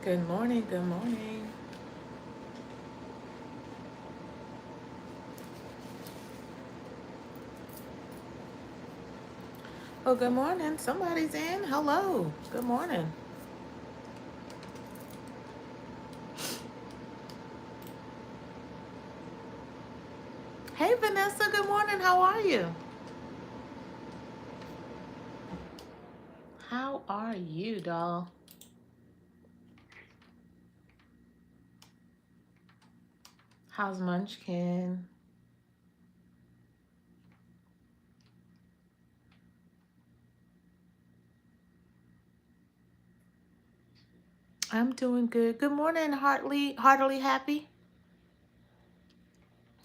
Good morning, good morning. Oh, good morning. Somebody's in. Hello. Good morning. Hey, Vanessa. Good morning. How are you? How are you, doll? How's Munchkin? I'm doing good. Good morning, heartily happy.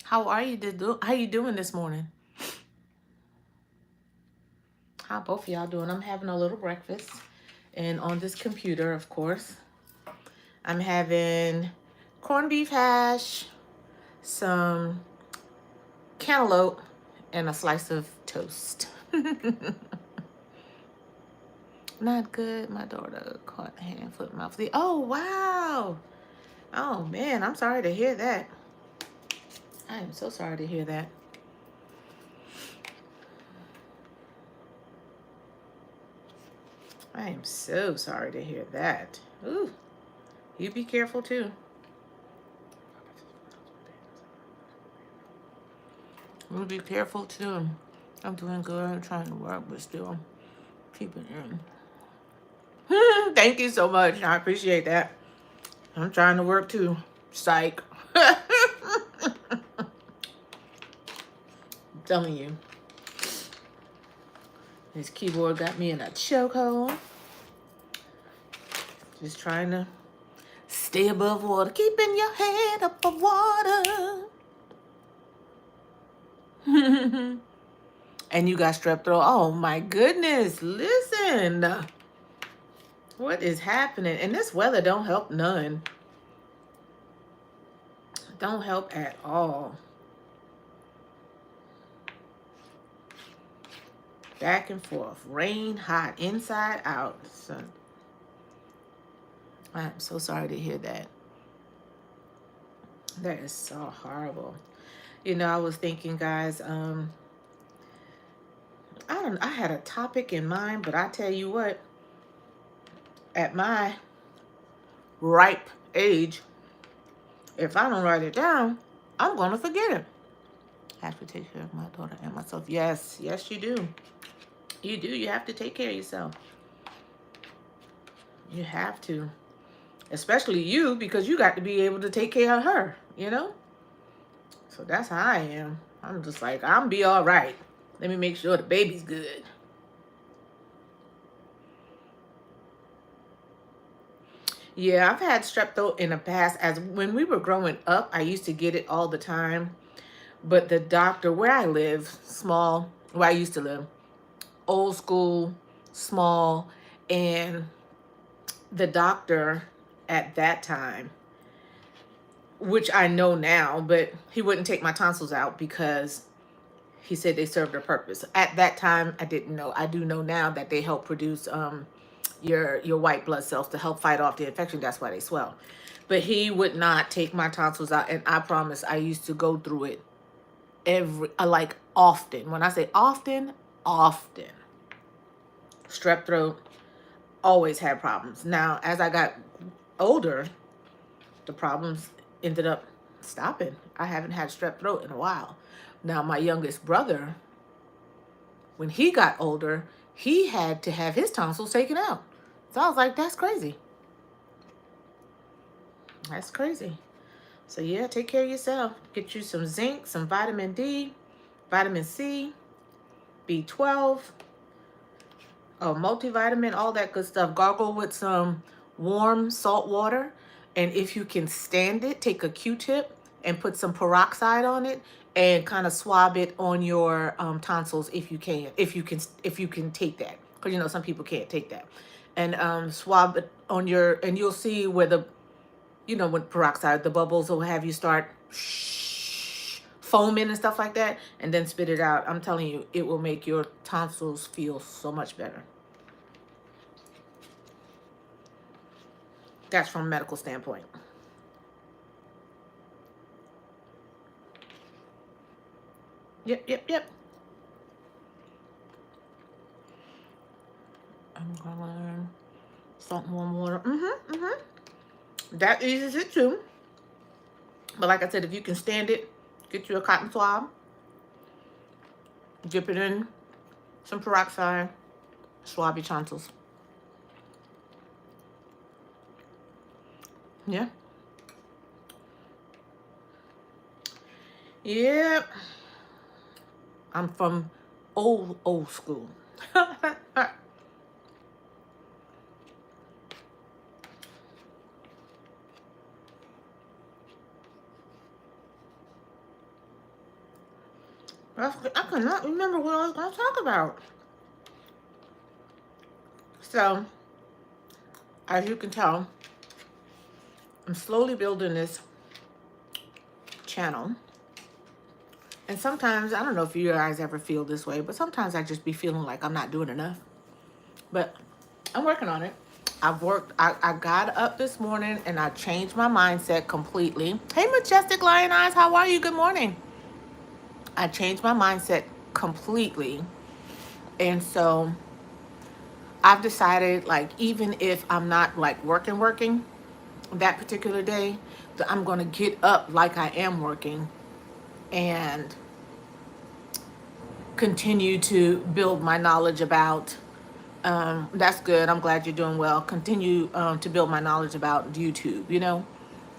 How are you? How you doing this morning? How both of y'all doing? I'm having a little breakfast, and on this computer, of course, I'm having corned beef hash, some cantaloupe, and a slice of toast. Not good. My daughter caught hand, foot, mouth. Oh, wow. Oh, man. I'm sorry to hear that. I am so sorry to hear that. I am so sorry to hear that. Ooh, you be careful too. You be careful too. I'm doing good. I'm trying to work, but still keeping in. Thank you so much. I appreciate that. I'm trying to work too. Psych. I'm telling you. This keyboard got me in a chokehold. Just trying to stay above water. Keeping your head above water. And you got strep throat. Oh my goodness. Listen. What is happening? And this weather don't help none. Don't help at all. Back and forth. Rain, hot, inside, out. So, I'm so sorry to hear that. That is so horrible. You know, I was thinking, guys, I had a topic in mind, but I tell you what, at my ripe age, if I don't write it down, I'm gonna forget it. I have to take care of my daughter and myself. Yes, yes, you do. You do. You have to take care of yourself. You have to. Especially you, because you got to be able to take care of her, you know? So that's how I am. I'm just like, I'm be all right. Let me make sure the baby's good. Yeah, I've had strep throat in the past. As when we were growing up, I used to get it all the time. But the doctor where I live, small, where I used to live, old school, small, and the doctor at that time, which I know now, but he wouldn't take my tonsils out because he said they served a purpose. At that time, I didn't know. I do know now that they help produce your white blood cells to help fight off the infection. That's why they swell. But he would not take my tonsils out, and I promise I used to go through it like often. When I say often, often. Strep throat, always had problems. Now, as I got older, the problems ended up stopping. I haven't had strep throat in a while. Now, my youngest brother, when he got older, he had to have his tonsils taken out. So I was like, that's crazy. That's crazy. So yeah, take care of yourself. Get you some zinc, some vitamin D, vitamin C, B12, multivitamin, all that good stuff. Gargle with some warm salt water. And if you can stand it, take a Q-tip and put some peroxide on it and kind of swab it on your tonsils if you can. If you can take that. Because, you know, some people can't take that. And swab it on your, and you'll see where the, you know, with peroxide, the bubbles will have you start foaming and stuff like that, and then spit it out. I'm telling you, it will make your tonsils feel so much better. That's from a medical standpoint. Yep, yep, yep. I'm gonna salt and warm water. That eases it too. But like I said, if you can stand it, get you a cotton swab, dip it in some peroxide, swab your tonsils. Yeah. Yep. I'm from old school. I cannot remember what I was going to talk about. So, as you can tell, I'm slowly building this channel. And sometimes, I don't know if you guys ever feel this way, but sometimes I just be feeling like I'm not doing enough. But I'm working on it. I got up this morning and I changed my mindset completely. Hey, Majestic Lion Eyes, how are you? Good morning. I changed my mindset completely. And so I've decided, like, even if I'm not like working that particular day, that I'm going to get up like I am working and continue to build my knowledge about that's good. I'm glad you're doing well. Continue to build my knowledge about YouTube. You know,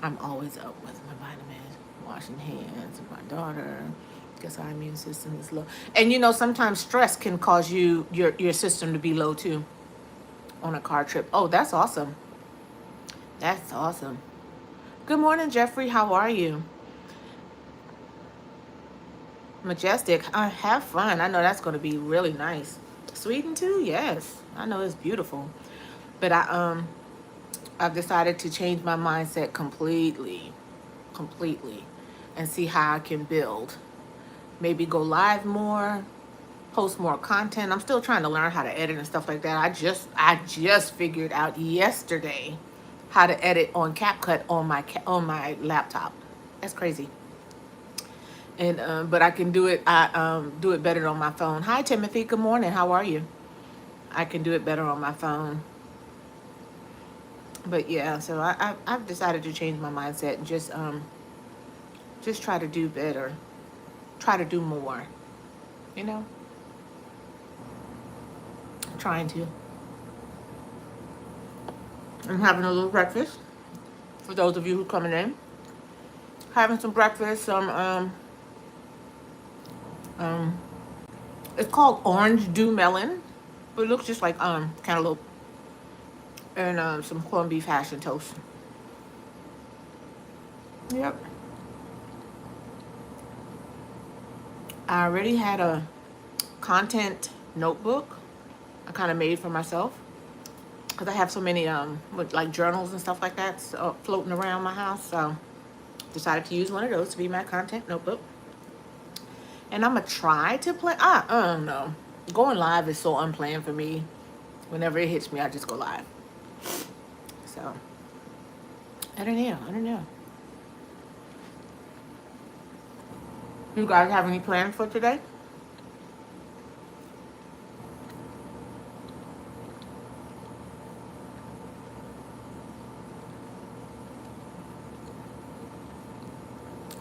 I'm always up with my vitamins, washing hands, and my daughter. Guess our immune system is low. And you know, sometimes stress can cause your system to be low too on a car trip. Oh, that's awesome. That's awesome. Good morning, Jeffrey. How are you? Majestic. Have fun. I know that's going to be really nice. Sweden too? Yes. I know it's beautiful. But I've decided to change my mindset completely, and see how I can build. Maybe go live more, post more content. I'm still trying to learn how to edit and stuff like that. I just figured out yesterday how to edit on CapCut on my laptop. That's crazy. And but I can do it. I do it better on my phone. Hi, Timothy. Good morning. How are you? I can do it better on my phone. But yeah, so I've decided to change my mindset and just try to do better, try to do more. You know, trying to. I'm having a little breakfast for those of you who coming in. Having some breakfast. Um, it's called orange dew melon, but it looks just like cantaloupe and some corned beef hash and toast. Yep. I already had a content notebook I kind of made for myself because I have so many like journals and stuff like that floating around my house. So decided to use one of those to be my content notebook. And I'm gonna try to play. I don't know. Going live is so unplanned for me. Whenever it hits me, I just go live. So I don't know. I don't know. You guys have any plans for today?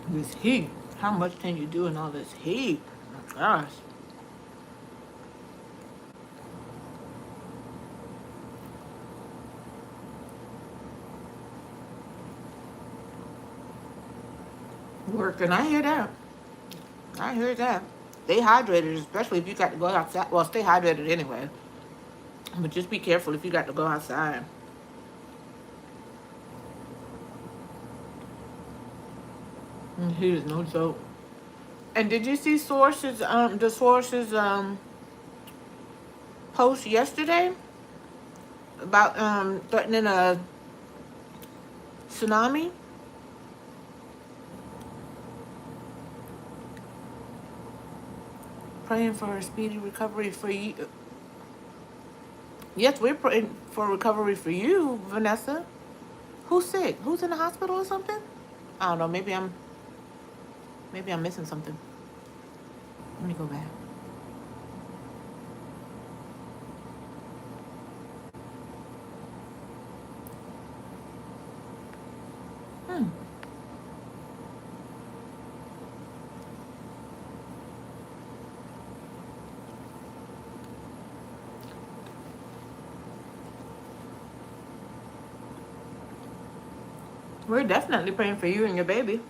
This heat. How much can you do in all this heat? Oh my gosh. Working. I hear that. I hear that. Stay hydrated, especially if you got to go outside. Well, stay hydrated anyway. But just be careful if you got to go outside. The heat is no joke. And did you see the sources post yesterday about threatening a tsunami? Praying for a speedy recovery for you. Yes, we're praying for recovery for you, Vanessa. Who's sick? Who's in the hospital or something? I don't know. Maybe I'm missing something. Let me go back. Hmm. We're definitely praying for you and your baby.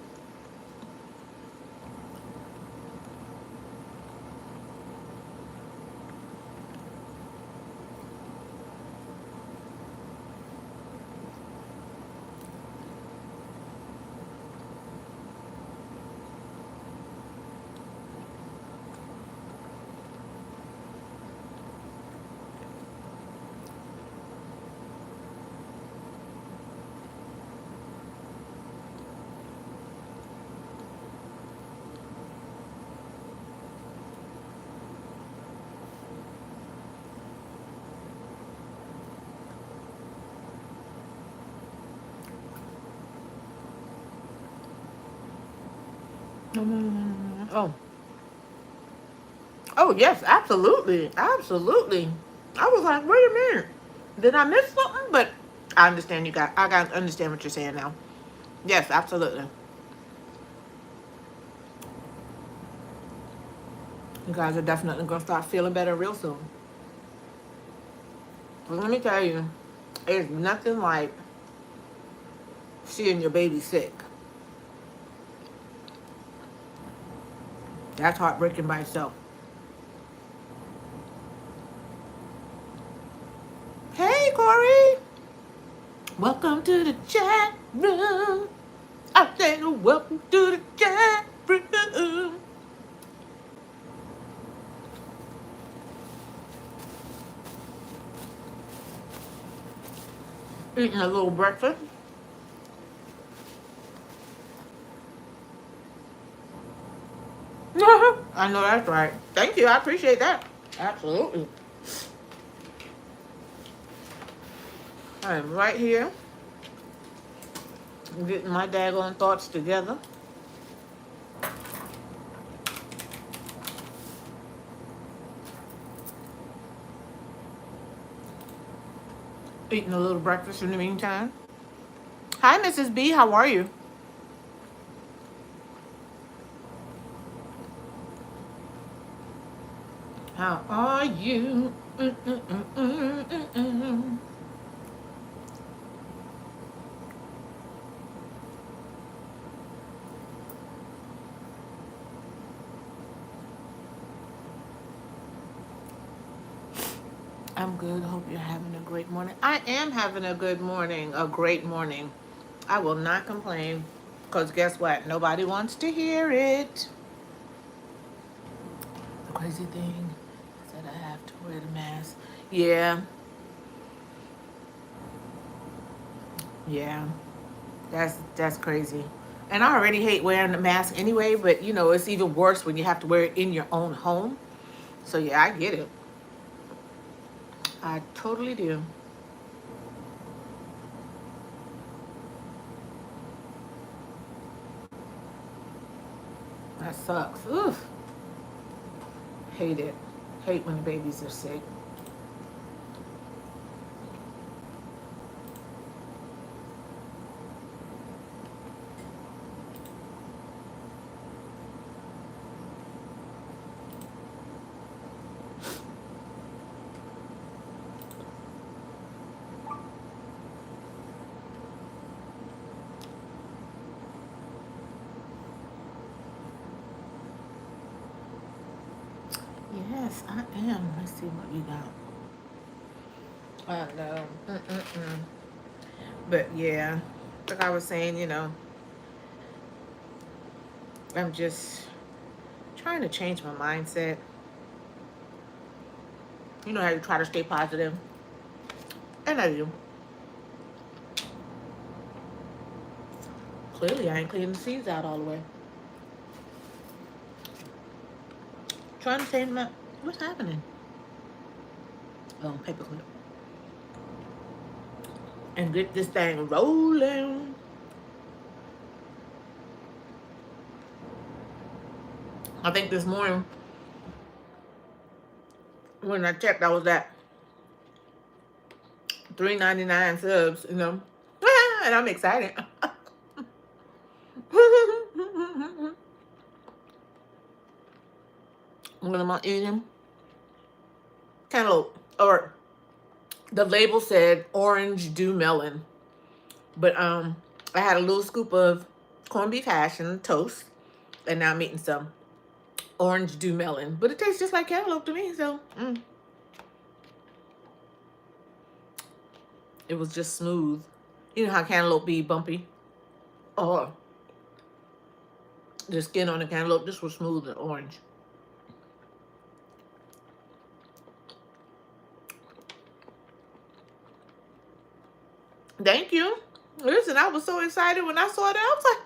Oh. Oh, yes, absolutely. Absolutely. I was like, wait a minute. Did I miss something? But I understand I got to understand what you're saying now. Yes, absolutely. You guys are definitely going to start feeling better real soon. But let me tell you, it's nothing like seeing your baby sick. That's heartbreaking by itself. Hey, Corey. Welcome to the chat room. I said, welcome to the chat room. Eating a little breakfast. I know that's right. Thank you. I appreciate that. Absolutely. I am right here getting my daggone thoughts together. Eating a little breakfast in the meantime. Hi, Mrs. B. How are you? How are you? I'm good. Hope you're having a great morning. I am having a good morning, a great morning. I will not complain because guess what? Nobody wants to hear it. The crazy thing is that I have to wear the mask. Yeah, yeah. That's crazy. And I already hate wearing the mask anyway, but you know, it's even worse when you have to wear it in your own home. So yeah, I get it. I totally do. That sucks. Oof. Hate it. Hate when the babies are sick. Yes, I am. Let's see what we got. I know. But yeah, like I was saying, you know, I'm just trying to change my mindset. You know how you try to stay positive, and I do. Clearly, I ain't cleaning the seeds out all the way. Trying to change my. What's happening? Oh, paperclip. and get this thing rolling. I think this morning when I checked, I was at 3.99 subs, you know, and I'm excited. What am I eating? Cantaloupe, or the label said orange dew melon, but I had a little scoop of corned beef hash and toast, and now I'm eating some orange dew melon, but it tastes just like cantaloupe to me. So it was just smooth. You know how cantaloupe be bumpy? Oh, the skin on the cantaloupe, this was smooth and orange. Thank you. Listen, I was so excited when I saw that. I was like,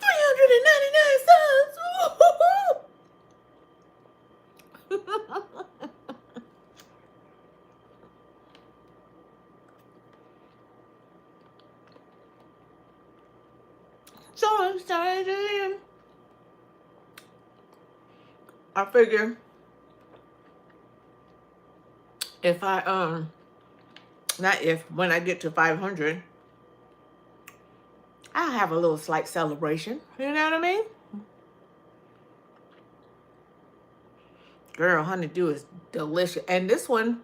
399 subs. So excited. I figure if I not if, when I get to 500, I'll have a little slight celebration. You know what I mean? Girl, honeydew is delicious. And this one,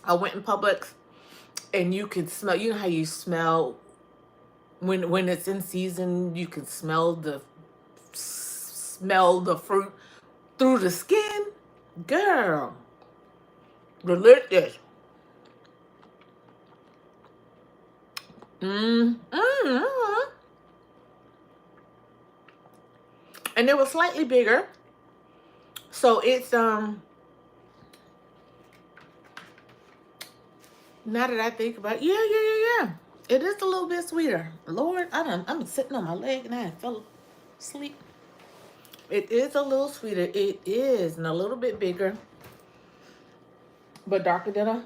I went in Publix, and you can smell, you know how you smell when it's in season, you can smell the fruit through the skin. Girl, delicious. And it was slightly bigger. So it's now that I think about it, yeah. It is a little bit sweeter. Lord, I'm sitting on my leg and I fell asleep. It is a little sweeter. It is, and a little bit bigger, but darker than a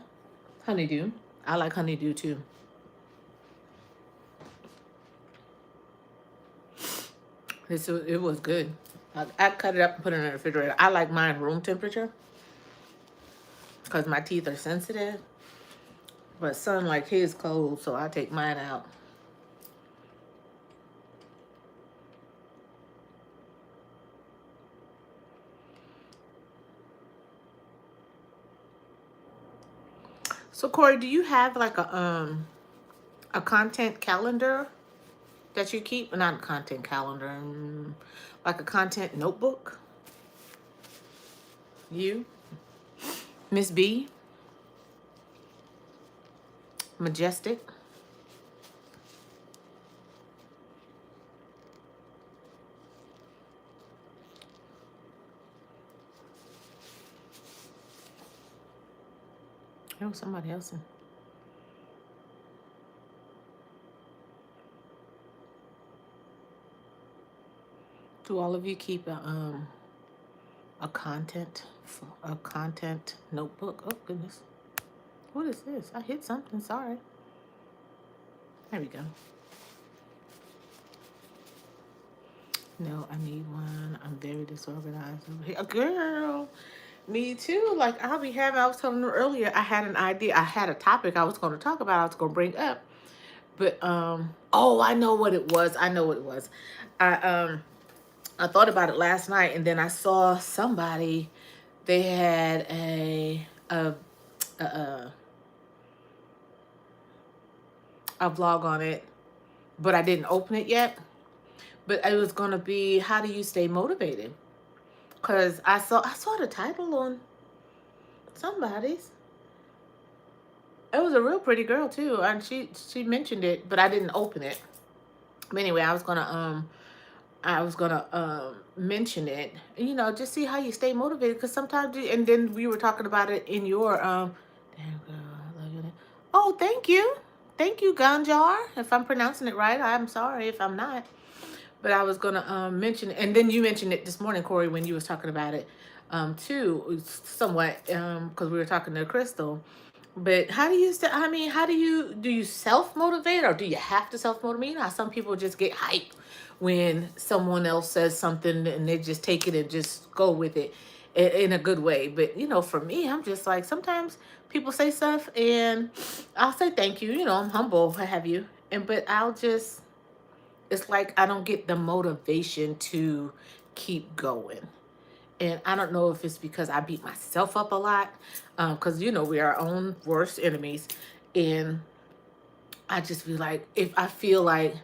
honeydew. I like honeydew too. It was good. I cut it up and put it in the refrigerator. I like mine room temperature because my teeth are sensitive. But son like his cold, so I take mine out. So Corey, do you have like a content calendar that you keep? Not a content calendar, like a content notebook? You, Miss B, Majestic. There was somebody else in. Do all of you keep a content notebook? Oh goodness, what is this? I hit something. Sorry. There we go. No, I need one. I'm very disorganized over here. Girl, me too. Like I was telling her earlier, I had an idea. I had a topic I was going to talk about. I was going to bring up, but oh, I know what it was. I thought about it last night, and then I saw somebody. They had a vlog on it, but I didn't open it yet. But it was gonna be, how do you stay motivated? Cause I saw the title on somebody's. It was a real pretty girl too, and she mentioned it, but I didn't open it. But anyway, I was gonna mention it, you know, just see how you stay motivated. Because sometimes, and then we were talking about it in your damn girl, I love you. Oh, thank you, Ganjar. If I'm pronouncing it right, I'm sorry if I'm not. But I was gonna mention it, and then you mentioned it this morning, Corey, when you was talking about it too, somewhat, because we were talking to Crystal, But how do you say, I mean, how do you self-motivate, or do you have to self-motivate? You know how some people just get hyped when someone else says something and they just take it and just go with it in a good way. But, for me, I'm just like, sometimes people say stuff and I'll say thank you, I'm humble, what have you. But it's like I don't get the motivation to keep going. And I don't know if it's because I beat myself up a lot, because we are our own worst enemies. And I just be like, if I feel like,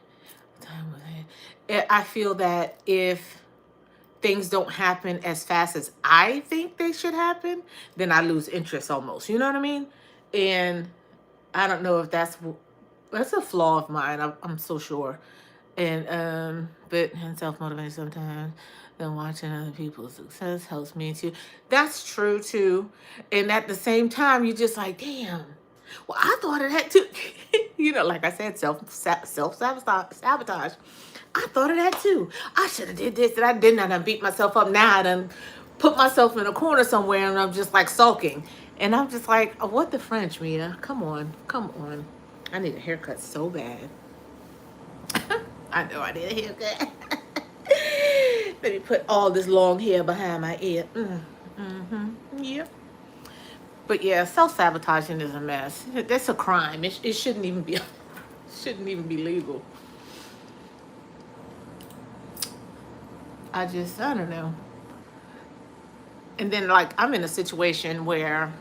I feel that if things don't happen as fast as I think they should happen, then I lose interest almost. You know what I mean? And I don't know if that's a flaw of mine. I'm so sure. And self motivation sometimes. Then watching other people's success helps me too. That's true too. And at the same time, you're just like, damn. Well, I thought of that too. Like I said, self sabotage. I thought of that too. I should have did this and I didn't. I done beat myself up. Now I done put myself in a corner somewhere and I'm just like sulking. And I'm just like, oh, what the French, Mia? Come on, come on. I need a haircut so bad. I know I need a haircut. Let me put all this long hair behind my ear. Yep. But yeah, self-sabotaging is a mess. That's a crime. It shouldn't even be shouldn't even be legal. I don't know. And then like I'm in a situation where,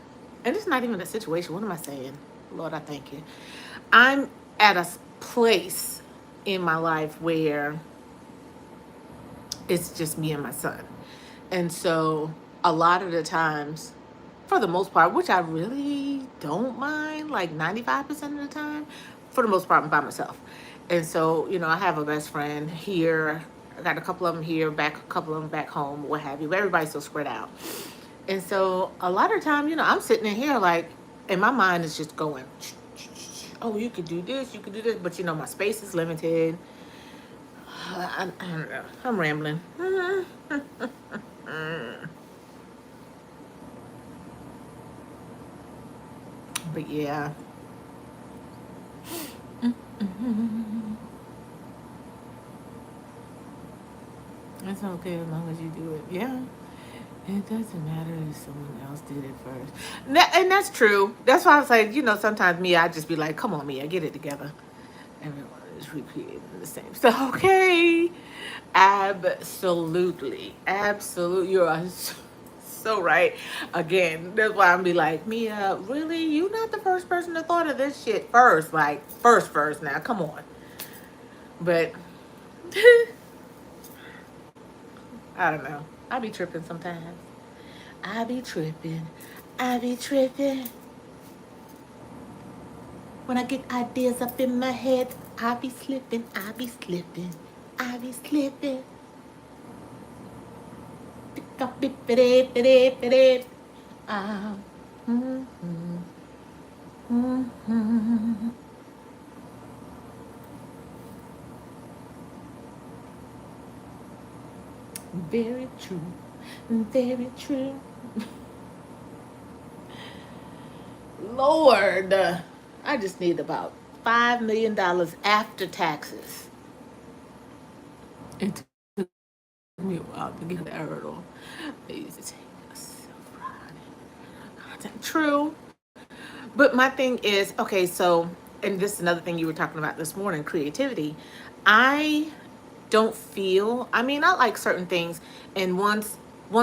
and it's not even a situation. What am I saying? Lord, I thank you. I'm at a place in my life where it's just me and my son. And so a lot of the times, for the most part, which I really don't mind, like 95% of the time, for the most part, I'm by myself. And so, I have a best friend here. I got a couple of them here, a couple of them back home, what have you. But everybody's so spread out. And so a lot of the time, I'm sitting in here like, and my mind is just going, oh, you could do this, you could do this. But, my space is limited. I don't know. I'm rambling. But yeah. It's okay as long as you do it. Yeah. It doesn't matter if someone else did it first. And that's true. That's why I was like, sometimes I just be like, come on, Mia, get it together. Everyone is repeating the same stuff. Okay. Absolutely. Absolutely. You are so right. Again, that's why I'm be like, Mia, really? You not the first person that thought of this shit first. Like, first now. Come on. But I don't know. I be tripping sometimes. I be tripping. I be tripping. When I get ideas up in my head, I be slipping. I be slipping. I be slipping. Ah. Very true. Very true. Lord, I just need about $5 million after taxes. It took me a while to get that hurdle. They used to take us so true. But my thing is, okay, so, and this is another thing you were talking about this morning, creativity. I don't feel, I like certain things. And once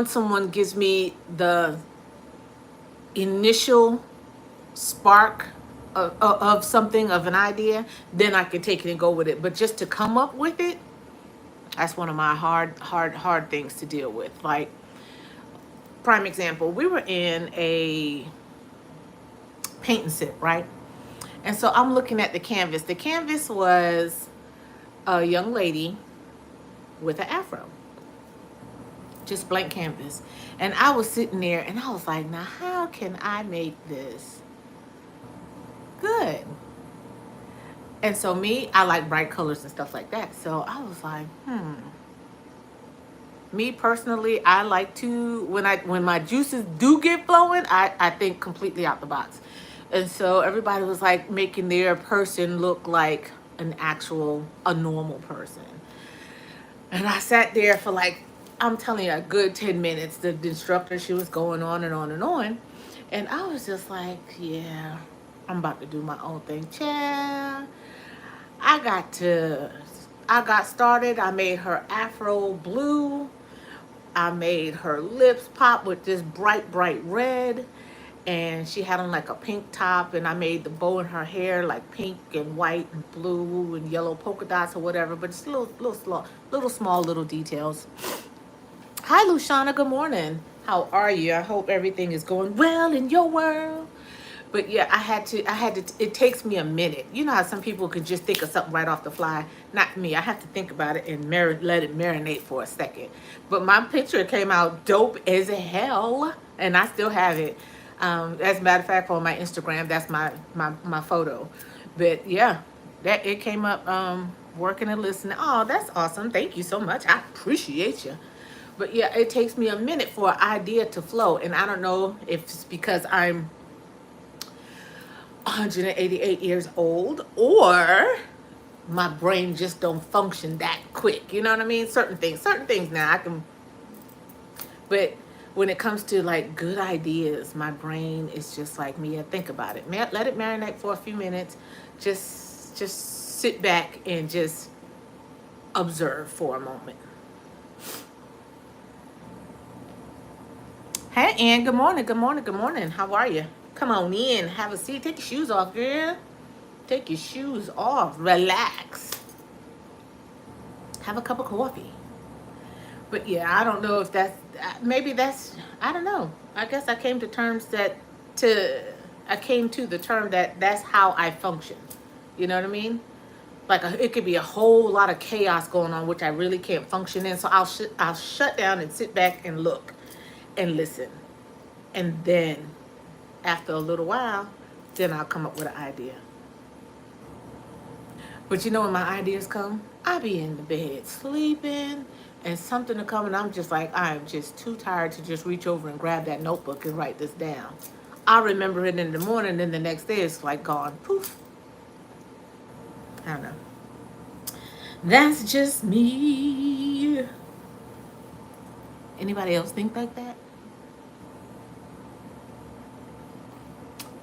someone gives me the initial spark of something, of an idea, then I can take it and go with it. But just to come up with it, that's one of my hard things to deal with. Like, prime example, we were in a paint and sip, right? And so I'm looking at the canvas. The canvas was a young lady with an afro. Just blank canvas. And I was sitting there and I was like, now how can I make this good? And so I like bright colors and stuff like that. So I was like, me personally, I like to, when my juices do get flowing, I think completely out the box. And so everybody was like making their person look like a normal person. And I sat there for like, I'm telling you, a good 10 minutes. The instructor, she was going on and on and on. And I was just like, yeah, I'm about to do my own thing. Child, I got to, I got started. I made her afro blue. I made her lips pop with this bright, bright red. And she had on like a pink top, and I made the bow in her hair like pink and white and blue and yellow polka dots or whatever, but just little small little details. Hi, Lushana. Good morning. How are you? I hope everything is going well in your world. But yeah, I had to, it takes me a minute. You know how some people can just think of something right off the fly? Not me. I have to think about it and let it marinate for a second. But my picture came out dope as hell, and I still have it. As a matter of fact, on my Instagram, that's my photo. But yeah, that it came up working and listening. Oh, that's awesome. Thank you so much. I appreciate you. But yeah, it takes me a minute for an idea to flow. And I don't know if it's because I'm 188 years old or my brain just don't function that quick. You know what I mean? Certain things now I can, but when it comes to like good ideas, my brain is just like, Mia, think about it. Let it marinate for a few minutes. Just sit back and just observe for a moment. Hey, Ann. Good morning. Good morning. Good morning. How are you? Come on in. Have a seat. Take your shoes off, girl. Take your shoes off. Relax. Have a cup of coffee. But yeah, I don't know if that's, maybe that's, I don't know. I guess I came to terms that to I came to the term that that's how I function. You know what I mean? Like it could be a whole lot of chaos going on, which I really can't function in. So I'll shut down and sit back and look and listen, and then after a little while, then I'll come up with an idea. But you know when my ideas come, I be in the bed sleeping and something to come and I'm just like, I'm just too tired to just reach over and grab that notebook and write this down. I'll remember it in the morning, then the next day it's like gone. Poof. I don't know. That's just me. Anybody else think like that?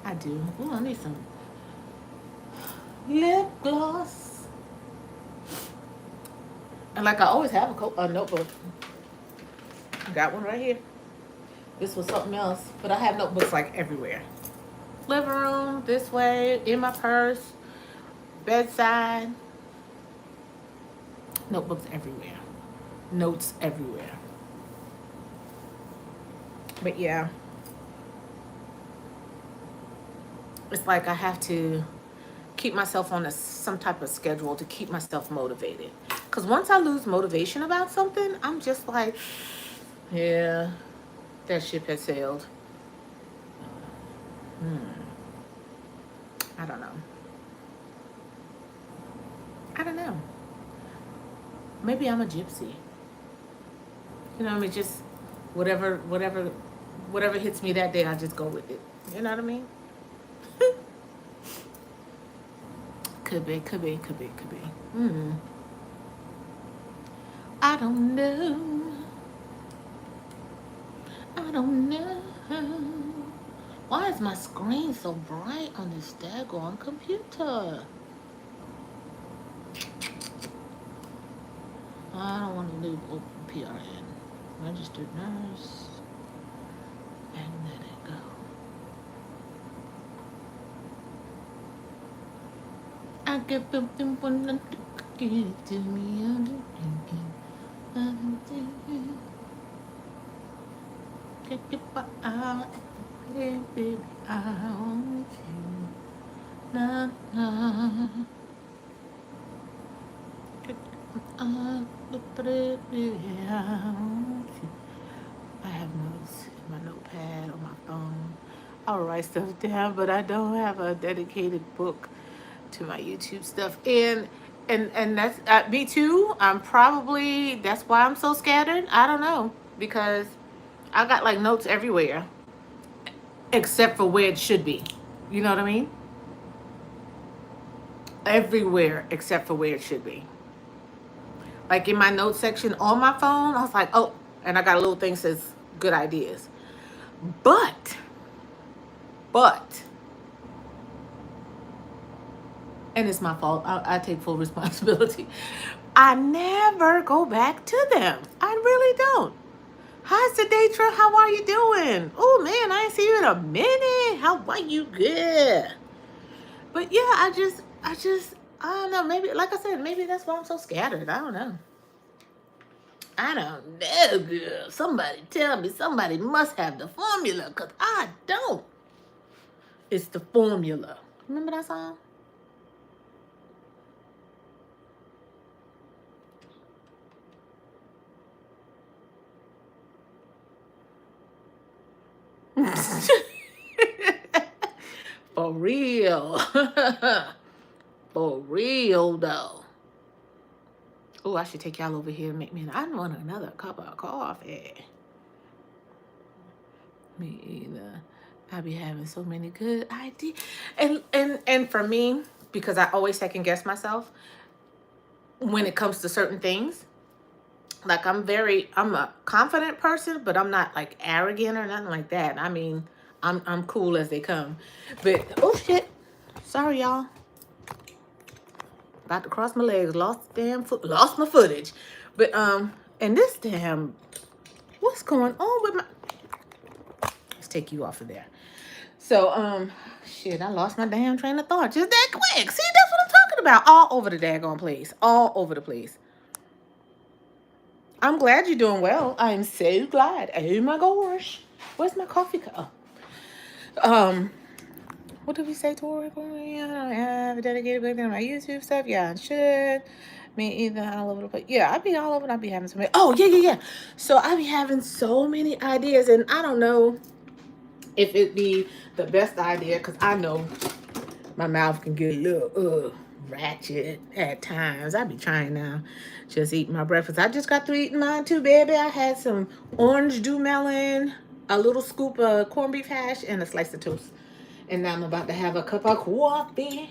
I do. Ooh, I need some lip gloss. And like I always have a notebook. I got one right here. This was something else, but I have notebooks like everywhere. Living room, this way, in my purse, bedside. Notebooks everywhere. Notes everywhere. But yeah, it's like I have to keep myself on some type of schedule to keep myself motivated. Because once I lose motivation about something, I'm just like, yeah, that ship has sailed. I don't know. I don't know. Maybe I'm a gypsy. You know what I mean? Just whatever hits me that day, I just go with it. You know what I mean? Could be. I don't know. I don't know. Why is my screen so bright on this daggone computer? I don't want to leave open PRN. Registered nurse. And let it go. I get something when I give it to me. I'm thinking. Take it out. Baby, I want you. Nah, nah. I have notes in my notepad on my phone. I'll write stuff down, but I don't have a dedicated book to my YouTube stuff. And that's me too. I'm probably that's why I'm so scattered. I don't know because I got like notes everywhere except for where it should be. You know what I mean? Everywhere except for where it should be. Like in my notes section on my phone, I was like, oh, and I got a little thing that says good ideas. But, but, and it's my fault. I take full responsibility. I never go back to them. I really don't. Hi, Sedatra. How are you doing? Oh, man, I ain't seen you in a minute. How are you? Good. But yeah, I don't know. Maybe, like I said, maybe that's why I'm so scattered. I don't know. I don't know, girl. Somebody tell me. Somebody must have the formula, because I don't. It's the formula. Remember that song? For real. For real, though. Oh, I should take y'all over here and make me. I want another cup of coffee. Me either. I be having so many good ideas. And for me, because I always second guess myself when it comes to certain things. Like I'm a confident person, but I'm not like arrogant or nothing like that. I mean, I'm cool as they come. But oh shit. Sorry y'all. About to cross my legs, lost my footage. But and this damn, what's going on with my, let's take you off of there. So shit, I lost my damn train of thought just that quick. See, that's what I'm talking about. All over the daggone place. All over the place. I'm glad you're doing well. I'm so glad. Oh my gosh. Where's my coffee cup? Oh. What did we say, Tori? I have a dedicated book on my YouTube stuff. Yeah, I should. Me either all over the place. Yeah, I'd be all over and I'd be having so many. Oh, yeah. So I'd be having so many ideas, and I don't know if it'd be the best idea, because I know my mouth can get a little ratchet at times. I be trying now, just eating my breakfast. I just got through eating mine too, baby. I had some orange dew melon, a little scoop of corned beef hash, and a slice of toast. And now I'm about to have a cup of coffee.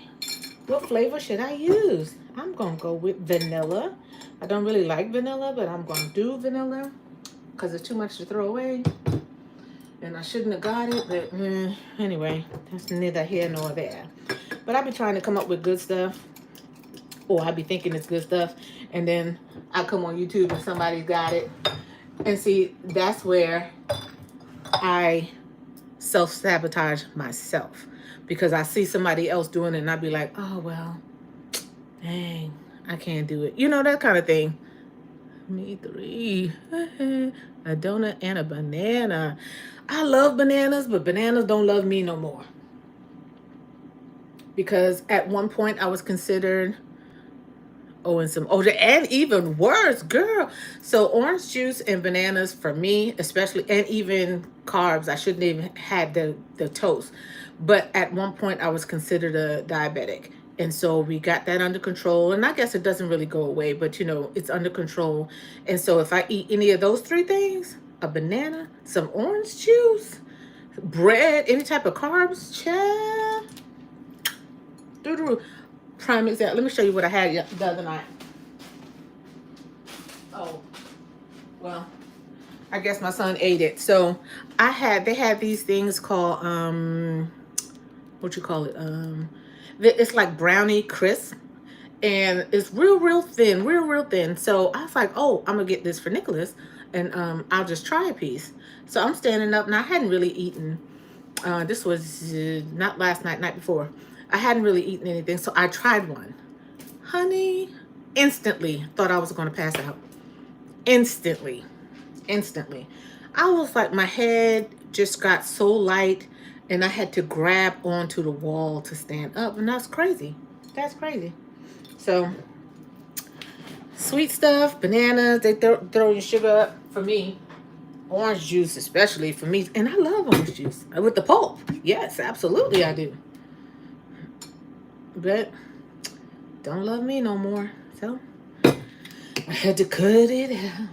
What flavor should I use? I'm gonna go with vanilla. I don't really like vanilla, but I'm gonna do vanilla because it's too much to throw away. And I shouldn't have got it, but anyway, that's neither here nor there. But I be trying to come up with good stuff, or I be thinking it's good stuff, and then I come on YouTube and somebody's got it. And see, that's where I self-sabotage myself, because I see somebody else doing it and I be like, oh, well, dang, I can't do it. You know, that kind of thing. Me three. A donut and a banana. I love bananas, but bananas don't love me no more. Because at one point I was considered, and some older, and even worse, girl. So orange juice and bananas for me, especially, and even carbs. I shouldn't even had the toast. But at one point I was considered a diabetic. And so we got that under control. And I guess it doesn't really go away, but you know, it's under control. And so if I eat any of those three things, a banana, some orange juice, bread, any type of carbs, child, prime example. Let me show you what I had the other night. Oh, well, I guess my son ate it. So they had these things called what you call it? It's like brownie crisp, and it's real thin. So I was like, oh, I'm gonna get this for Nicholas, and I'll just try a piece. So I'm standing up, and I hadn't really eaten. This was not last night, night before. I hadn't really eaten anything, so I tried one. Honey, instantly thought I was going to pass out. Instantly. I was like, my head just got so light, and I had to grab onto the wall to stand up, and that's crazy. So, sweet stuff, bananas, they throw your sugar up for me. Orange juice especially for me, and I love orange juice with the pulp. Yes, absolutely I do. But don't love me no more. So I had to cut it out.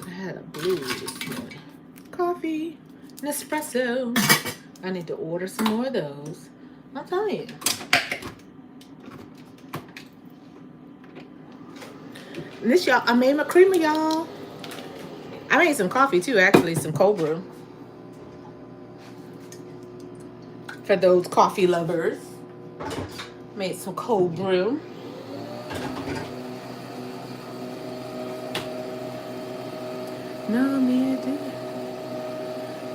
I had a blue this morning. Coffee. Nespresso. I need to order some more of those. I'm telling you. And this, y'all, I made my creamer, y'all. I made some coffee too, actually, some cold brew. For those coffee lovers. Made some cold brew. No, me, I did.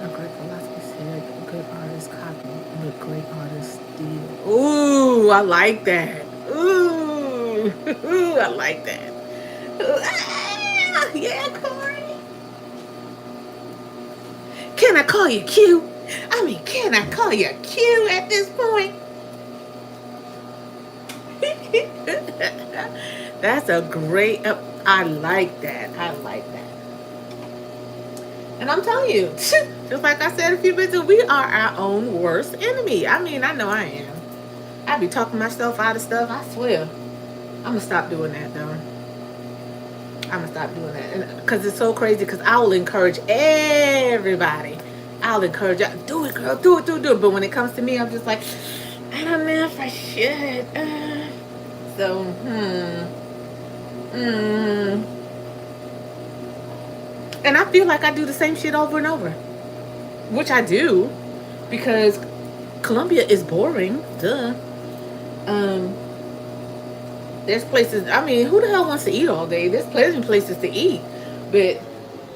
A great philosophy said, a good artist copy, but great artist steal. Ooh, I like that. Ooh, I like that. Ooh, ah, yeah, Corey. Can I call you Q? I mean, can I call you Q at this point? That's a great. I like that. I like that. And I'm telling you, just like I said a few minutes ago, we are our own worst enemy. I mean, I know I am. I be talking myself out of stuff. I swear. I'm gonna stop doing that though. I'm gonna stop doing that, because it's so crazy. Because I will encourage everybody. I'll encourage you, do it, girl, do it, do it, do it. But when it comes to me, I'm just like, I don't know if I should. So, And I feel like I do the same shit over and over, which I do, because Colombia is boring. Duh. There's places. I mean, who the hell wants to eat all day? There's plenty of places to eat, but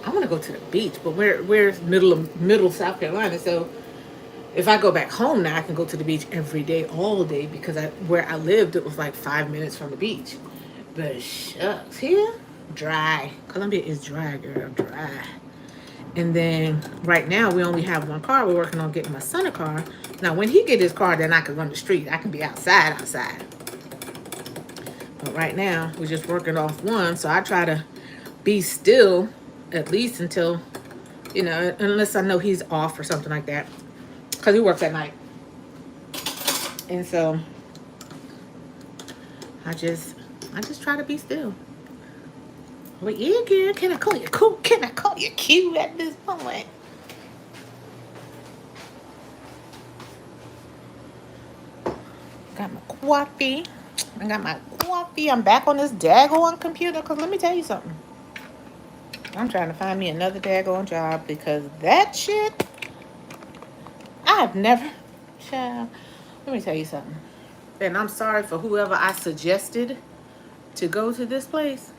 I want to go to the beach. But we're middle South Carolina, so if I go back home now, I can go to the beach every day, all day, because where I lived, it was like 5 minutes from the beach. But shucks, here, dry. Colombia is dry, girl, dry. And then right now we only have one car. We're working on getting my son a car. Now when he get his car, then I can run the street. I can be outside. But right now we're just working off one. So I try to be still at least until, unless I know he's off or something like that. Because he works at night. And so I just try to be still. Well, yeah, girl, can I call you cool? Can I call you cute at this point? Got my coffee. I'm back on this daggone computer, because let me tell you something. I'm trying to find me another daggone job, because that shit, I've never, child, let me tell you something. And I'm sorry for whoever I suggested to go to this place.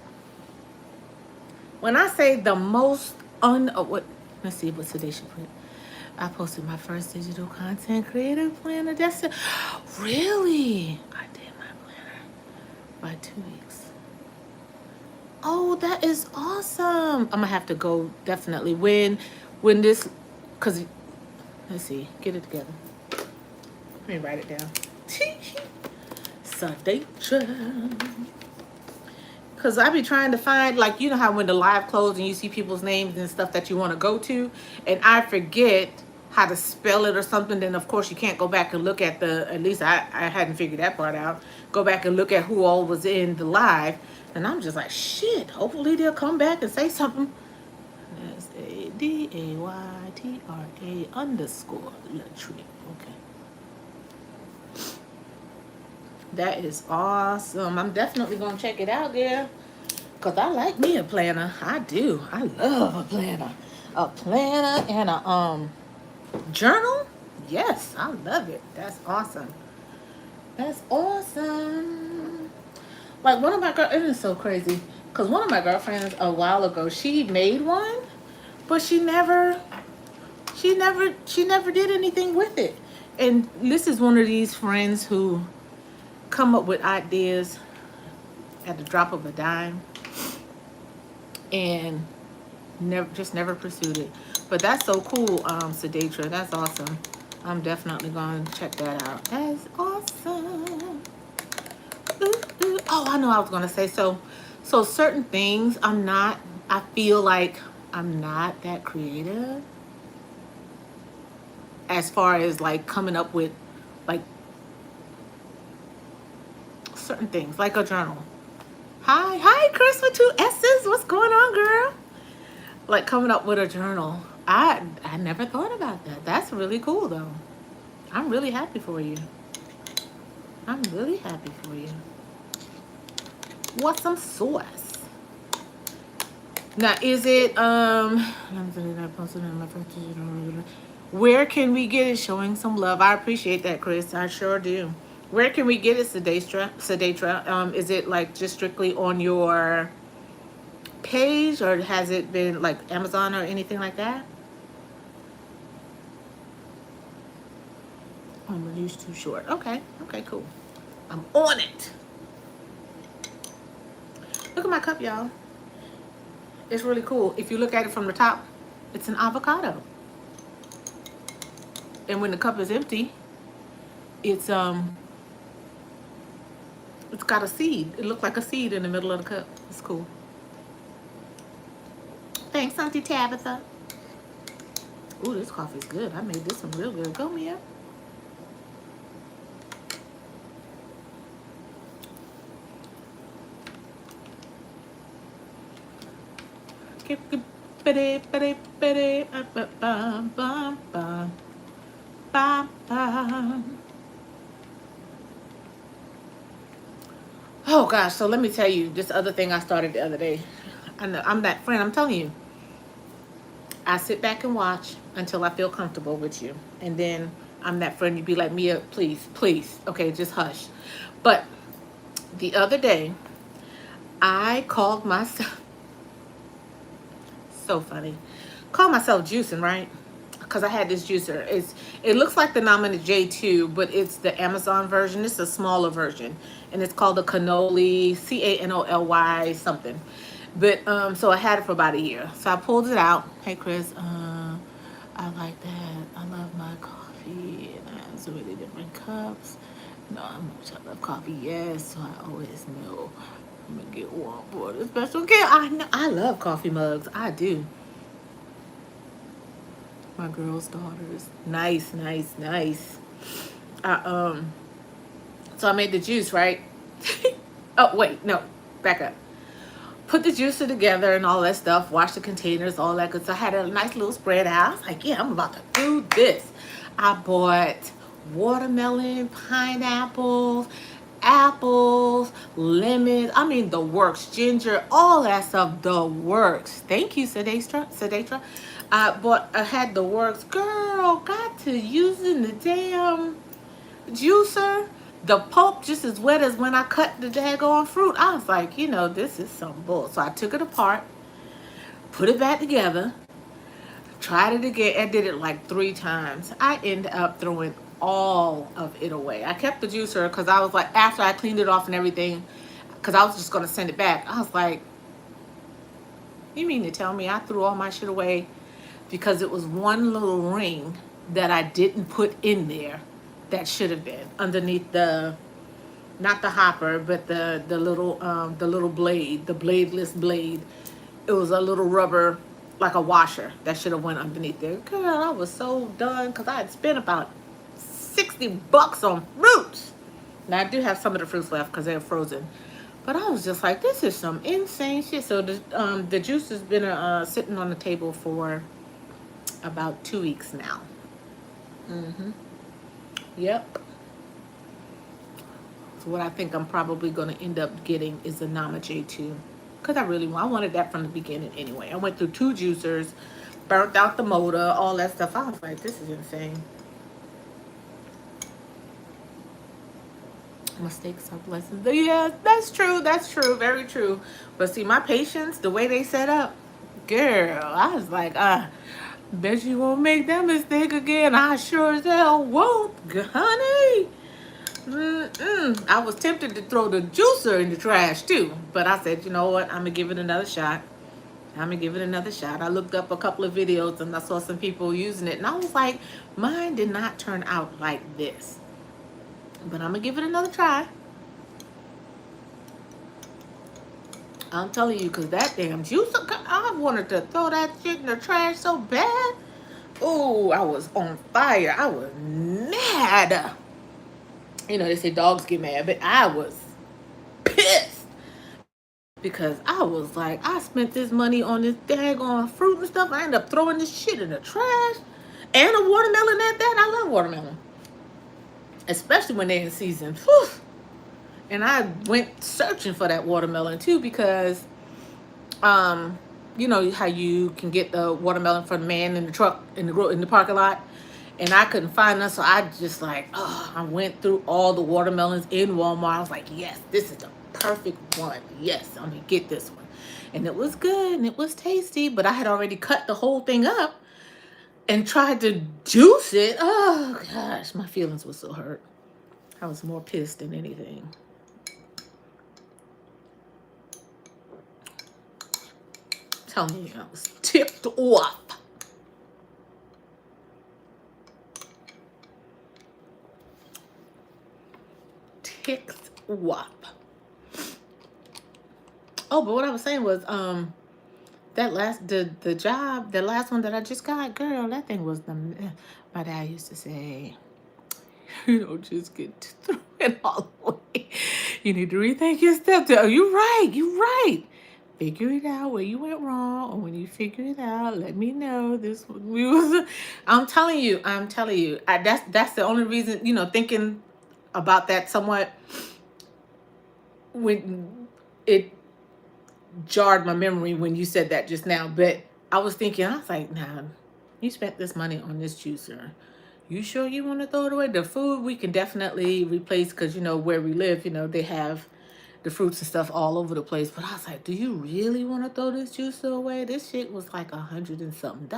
When I say the most let's see what today she put. I posted my first digital content creator planner. That's it. Really? I did my planner by 2 weeks. Oh, that is awesome. I'm gonna have to go definitely when this, because let's see, get it together. Let me write it down. Sadatra. Because I be trying to find, like, you know how when the live closed and you see people's names and stuff that you want to go to, and I forget how to spell it or something, then of course you can't go back and look at at least I hadn't figured that part out, go back and look at who all was in the live, and I'm just like, shit, hopefully they'll come back and say something. SADAYTRA_Latria. Okay. That is awesome. I'm definitely going to check it out, girl. Because I like me a planner. I do. I love a planner. A planner and a journal. Yes, I love it. That's awesome. That's awesome. Like one of my girls, it is so crazy. Because one of my girlfriends a while ago, she made one, but she never did anything with it. And this is one of these friends who come up with ideas at the drop of a dime and never pursued it. But that's so cool, Sadatra. That's awesome. I'm definitely going to check that out. That's awesome. Ooh, ooh. Oh, I know I was going to say, so certain things I feel like I'm not that creative as far as like coming up with like certain things, like a journal. Hi Chris with 2 S's. What's going on, girl? Like coming up with a journal, I never thought about that. That's really cool though. I'm really happy for you. I'm really happy for you. What's some sauce? Now is it where can we get it? Showing some love. I appreciate that, Chris. I sure do. Where can we get it, Sedatra? Is it like just strictly on your page, or has it been like Amazon or anything like that? I'm gonna use too short. Okay, okay, cool. I'm on it. Look at my cup, y'all. It's really cool. If you look at it from the top, it's an avocado. And when the cup is empty, it's got a seed. It looked like a seed in the middle of the cup. It's cool. Thanks, Auntie Tabitha. Ooh, this coffee's good. I made this one real good. Go, Mia. Oh gosh, so let me tell you this other thing I started the other day. I'm that friend, I'm telling you. I sit back and watch until I feel comfortable with you. And then I'm that friend, you'd be like, Mia, please, please. Okay, just hush. But the other day, I called myself, so funny, called myself juicing, right? Because I had this juicer. It looks like the AllthingzwithMiaJai too, but it's the Amazon version. It's a smaller version, and it's called the Canoly, Canoly something. But so I had it for about a year. So I pulled it out. Hey Chris, I like that. I love my coffee, and I have so many different cups. No, how much I love coffee. Yes, so I always know I'm gonna get one for the special gift. I know I love coffee mugs. I do. My girl's daughters. Nice, nice, nice. I, so I made the juice, right? Oh, wait, no, back up. Put the juicer together and all that stuff, wash the containers, all that good stuff. I had a nice little spread out. I was like, yeah, I'm about to do this. I bought watermelon, pineapples, apples, lemons. I mean, the works, ginger, all that stuff, the works. Thank you, Sedatra. I had the works. Girl, got to using the damn juicer. The pulp just as wet as when I cut the daggone fruit. I was like, you know, this is some bull. So I took it apart, put it back together, tried it again, and did it like 3 times. I ended up throwing all of it away. I kept the juicer because I was like, after I cleaned it off and everything, because I was just going to send it back. I was like, you mean to tell me I threw all my shit away because it was one little ring that I didn't put in there that should have been underneath the, not the hopper, but the little blade, the bladeless blade. It was a little rubber, like a washer, that should have went underneath there. Girl, I was so done because I had spent about $60 on fruits. Now I do have some of the fruits left because they're frozen, but I was just like, this is some insane shit. So the juice has been sitting on the table for about 2 weeks now. Yep. So what I think I'm probably going to end up getting is the AllthingzwithMiaJai too, because I wanted that from the beginning anyway. I went through 2 juicers, burnt out the motor, all that stuff. I was like, this is insane. Mistakes are blessings. Yeah, that's true. That's true. Very true. But see, my patients, the way they set up, girl, I was like, bet you won't make that mistake again. I sure as hell won't, honey. I was tempted to throw the juicer in the trash too, but I said, you know what? I'm gonna give it another shot. I looked up a couple of videos and I saw some people using it, and I was like, mine did not turn out like this, but I'm gonna give it another try. I'm telling you, because that damn juicer, I wanted to throw that shit in the trash so bad. Oh, I was on fire. I was mad. You know, they say dogs get mad, but I was pissed. because I was like, I spent this money on this daggone fruit and stuff. I ended up throwing this shit in the trash. And a watermelon at that. I love watermelon, especially when they're in season. Whew. And I went searching for that watermelon too because, um, you know how you can get the watermelon from the man in the truck in the parking lot, and I couldn't find them, so I just like, oh, I went through all the watermelons in Walmart. I was like, yes, this is the perfect one. Yes, I'm gonna get this one, and it was good and it was tasty. But I had already cut the whole thing up and tried to juice it. Oh gosh, my feelings were so hurt. I was more pissed than anything. Telling you, I was tipped off. Ticked off. Oh, but what I was saying was, that last the job, the last one that I just got, girl, that thing was the. My dad used to say, you don't just get to throw it all away. You need to rethink your steps. Oh, you're right. You're right. Figure it out where you went wrong, or when you figure it out, let me know. This we was. I'm telling you. I'm telling you. That's the only reason. You know, thinking about that somewhat when it jarred my memory when you said that just now. But I was thinking, I was like, nah, you spent this money on this juicer. You sure you want to throw it away? The food we can definitely replace because, you know, where we live, you know, they have the fruits and stuff all over the place. But I was like, do you really want to throw this juicer away? This shit was like $100 and something.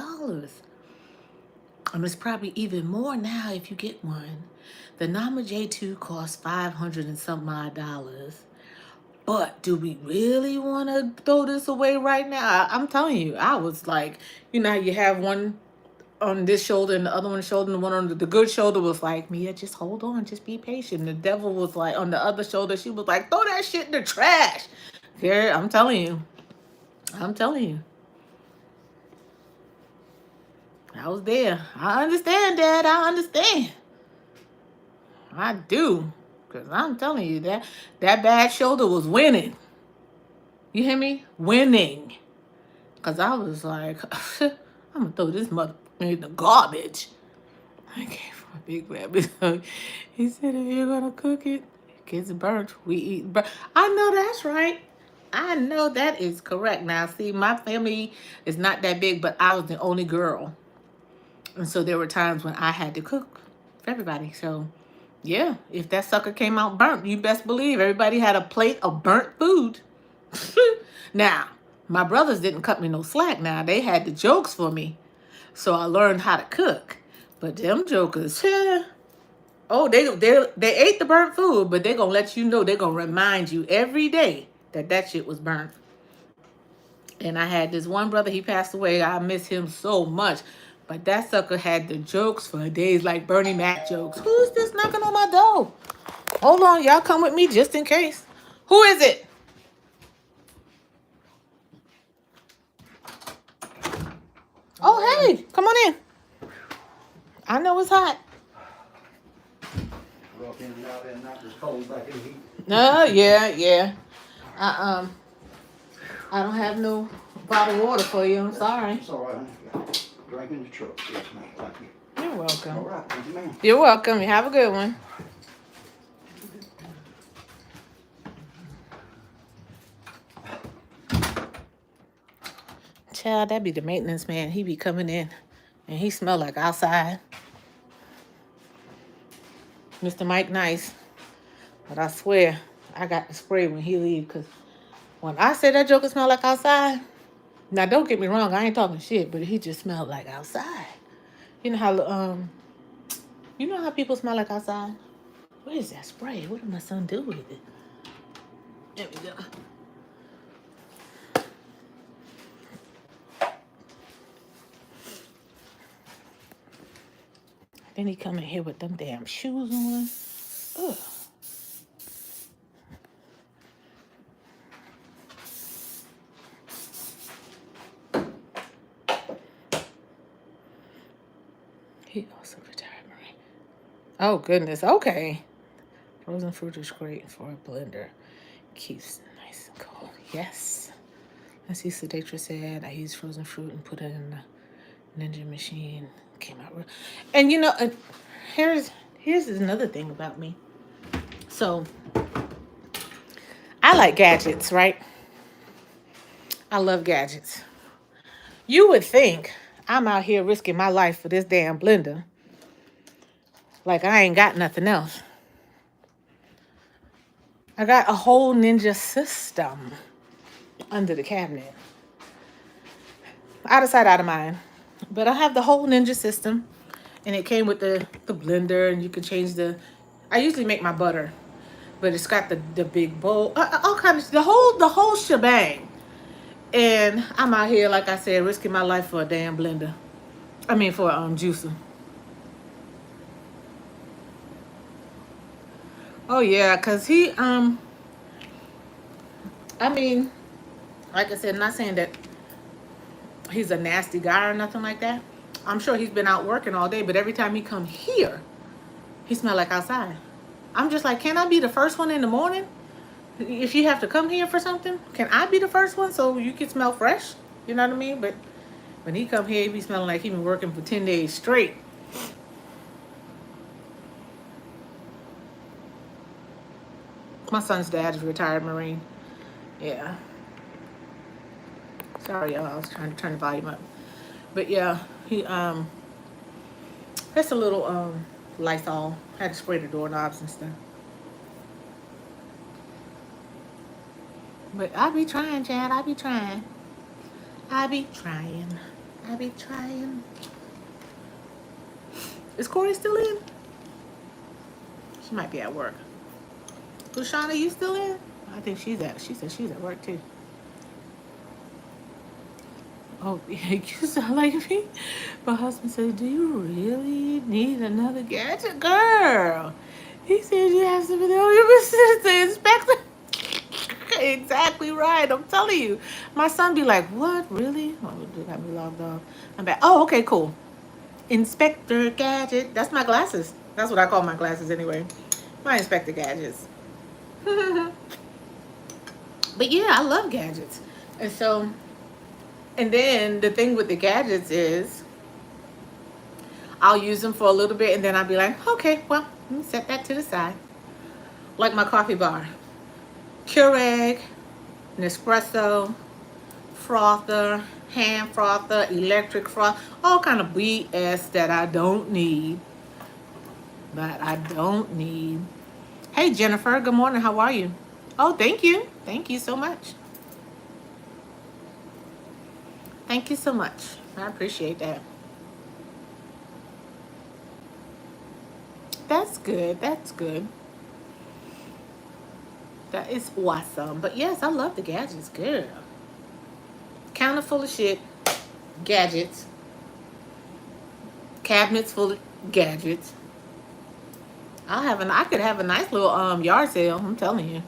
And it's probably even more now if you get one. The Nama J2 costs $500 and some odd dollars. But do we really want to throw this away right now? I'm telling you, I was like, you know how you have one on this shoulder and the other one's shoulder, and the one on the good shoulder was like, Mia, just hold on, just be patient. The devil was like on the other shoulder, she was like, throw that shit in the trash. Here, I'm telling you. I'm telling you. I was there. I understand, Dad. I understand. I do. Because I'm telling you, that bad shoulder was winning. You hear me? Winning. Because I was like, I'm going to throw this mother in the garbage. I gave him a big rabbit hug. He said, if you're going to cook it, it gets burnt. We eat burnt. I know that's right. I know that is correct. Now, see, my family is not that big, but I was the only girl. And so there were times when I had to cook for everybody. So, yeah, if that sucker came out burnt, you best believe everybody had a plate of burnt food. Now, my brothers didn't cut me no slack now. They had the jokes for me. So I learned how to cook. But them jokers, oh, they ate the burnt food, but they're going to let you know, they're going to remind you every day that shit was burnt. And I had this one brother, he passed away. I miss him so much. But that sucker had the jokes for days, like Bernie Mac jokes. Who's this knocking on my door? Hold on, y'all come with me just in case. Who is it? Oh, hey, come on in. I know it's hot. Walk in and out and not just cold back in the heat. Yeah. I don't have no bottled water for you. I'm sorry. It's all right, honey. Drink in the truck. Yes, ma'am. Thank you. You're welcome. All right, thank you, ma'am. You're welcome. You have a good one. Child, that be the maintenance man. He be coming in and he smell like outside. Mr. Mike Nice. But I swear, I got to spray when he leave, because when I say that joker smell like outside, now don't get me wrong, I ain't talking shit, but he just smelled like outside. You know how people smell like outside? What is that spray? What did my son do with it? There we go. Then he come in here with them damn shoes on. Ugh. He also retired, right? Oh, goodness. Okay. Frozen fruit is great for a blender. Keeps it nice and cold. Yes. I see Sedatra said I used frozen fruit and put it in the ninja machine. Came out real. And you know, here's here's another thing about me. So I like gadgets, right? I love gadgets. You would think I'm out here risking my life for this damn blender. Like I ain't got nothing else. I got a whole ninja system under the cabinet. Out of sight, out of mind. But I have the whole ninja system. And it came with the blender, and you can change the. I usually make my butter, but it's got the big bowl, all kinds of the whole shebang. And I'm out here, like I said, risking my life for a damn blender. I mean, for juicer. Oh yeah, cause I mean, like I said, not saying that he's a nasty guy or nothing like that. I'm sure he's been out working all day, but every time he come here, he smell like outside. I'm just like, can I be the first one in the morning? If you have to come here for something, can I be the first one so you can smell fresh? You know what I mean? But when he come here, he be smelling like he been working for 10 days straight. My son's dad is a retired Marine. Yeah. Sorry, y'all. I was trying to turn the volume up. But yeah, he that's a little Lysol. Had to spray the doorknobs and stuff. But I be trying, Chad. I be trying. I be trying. I be trying. Is Corey still in? She might be at work. Lushana, you still in? I think she said she's at work too. Oh, you sound like me. My husband said, do you really need another gadget? Girl. He said you have to be your business to inspect it. Exactly right. I'm telling you. My son be like, what? Really? Oh, they got me logged off. I'm back. Oh, okay, cool. Inspector Gadget. That's my glasses. That's what I call my glasses anyway. My Inspector Gadgets. But yeah, I love gadgets. And so, and then the thing with the gadgets is I'll use them for a little bit and then I'll be like, okay, well, let me set that to the side. Like my coffee bar. Keurig, Nespresso, frother, hand frother, electric froth, all kind of BS that I don't need. Hey, Jennifer, good morning. How are you? Oh, thank you. Thank you so much. Thank you so much. I appreciate that. That's good. That's good. That is awesome. But yes, I love the gadgets. Girl. Counter full of shit. Gadgets. Cabinets full of gadgets. I could have a nice little yard sale. I'm telling you.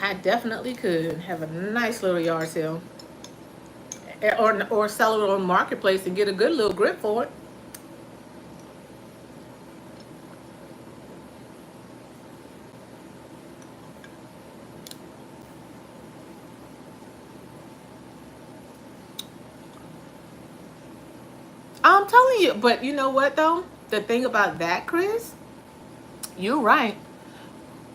I definitely could have a nice little yard sale. Or sell it on Marketplace and get a good little grip for it. I'm telling you, but you know what though? The thing about that, Chris, you're right.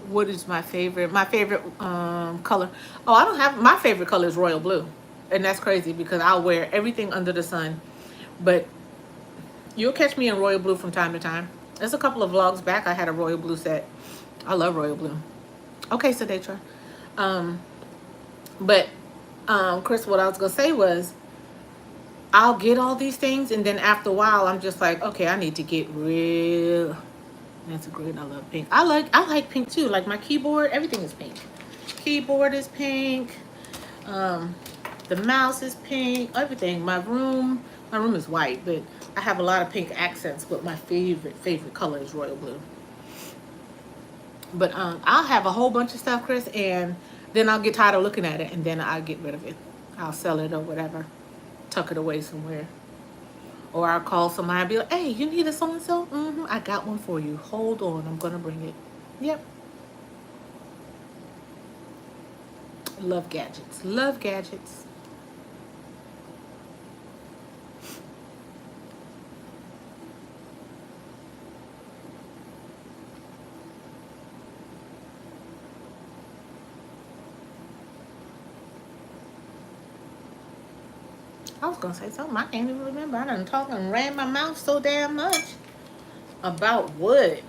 What is my favorite? My favorite color. Oh, I don't have my favorite color is royal blue. And that's crazy because I'll wear everything under the sun. But you'll catch me in royal blue from time to time. There's a couple of vlogs back I had a royal blue set. I love royal blue. Okay, Sedatra. Um, but Chris, what I was gonna say was I'll get all these things and then after a while I'm just like, okay, I need to get real. That's great. I love pink. I like pink too. Like my keyboard, everything is pink. Keyboard is pink. The mouse is pink. Everything. My room is white, but I have a lot of pink accents. But my favorite color is royal blue. But I'll have a whole bunch of stuff, Chris, and then I'll get tired of looking at it, and then I'll get rid of it. I'll sell it or whatever, tuck it away somewhere. Or I'll call somebody and be like, hey, you need a so-and-so? I got one for you. Hold on, I'm going to bring it. Yep. Love gadgets. Love gadgets. I was gonna say something. I can't even remember. I done talked and ran my mouth so damn much. About what?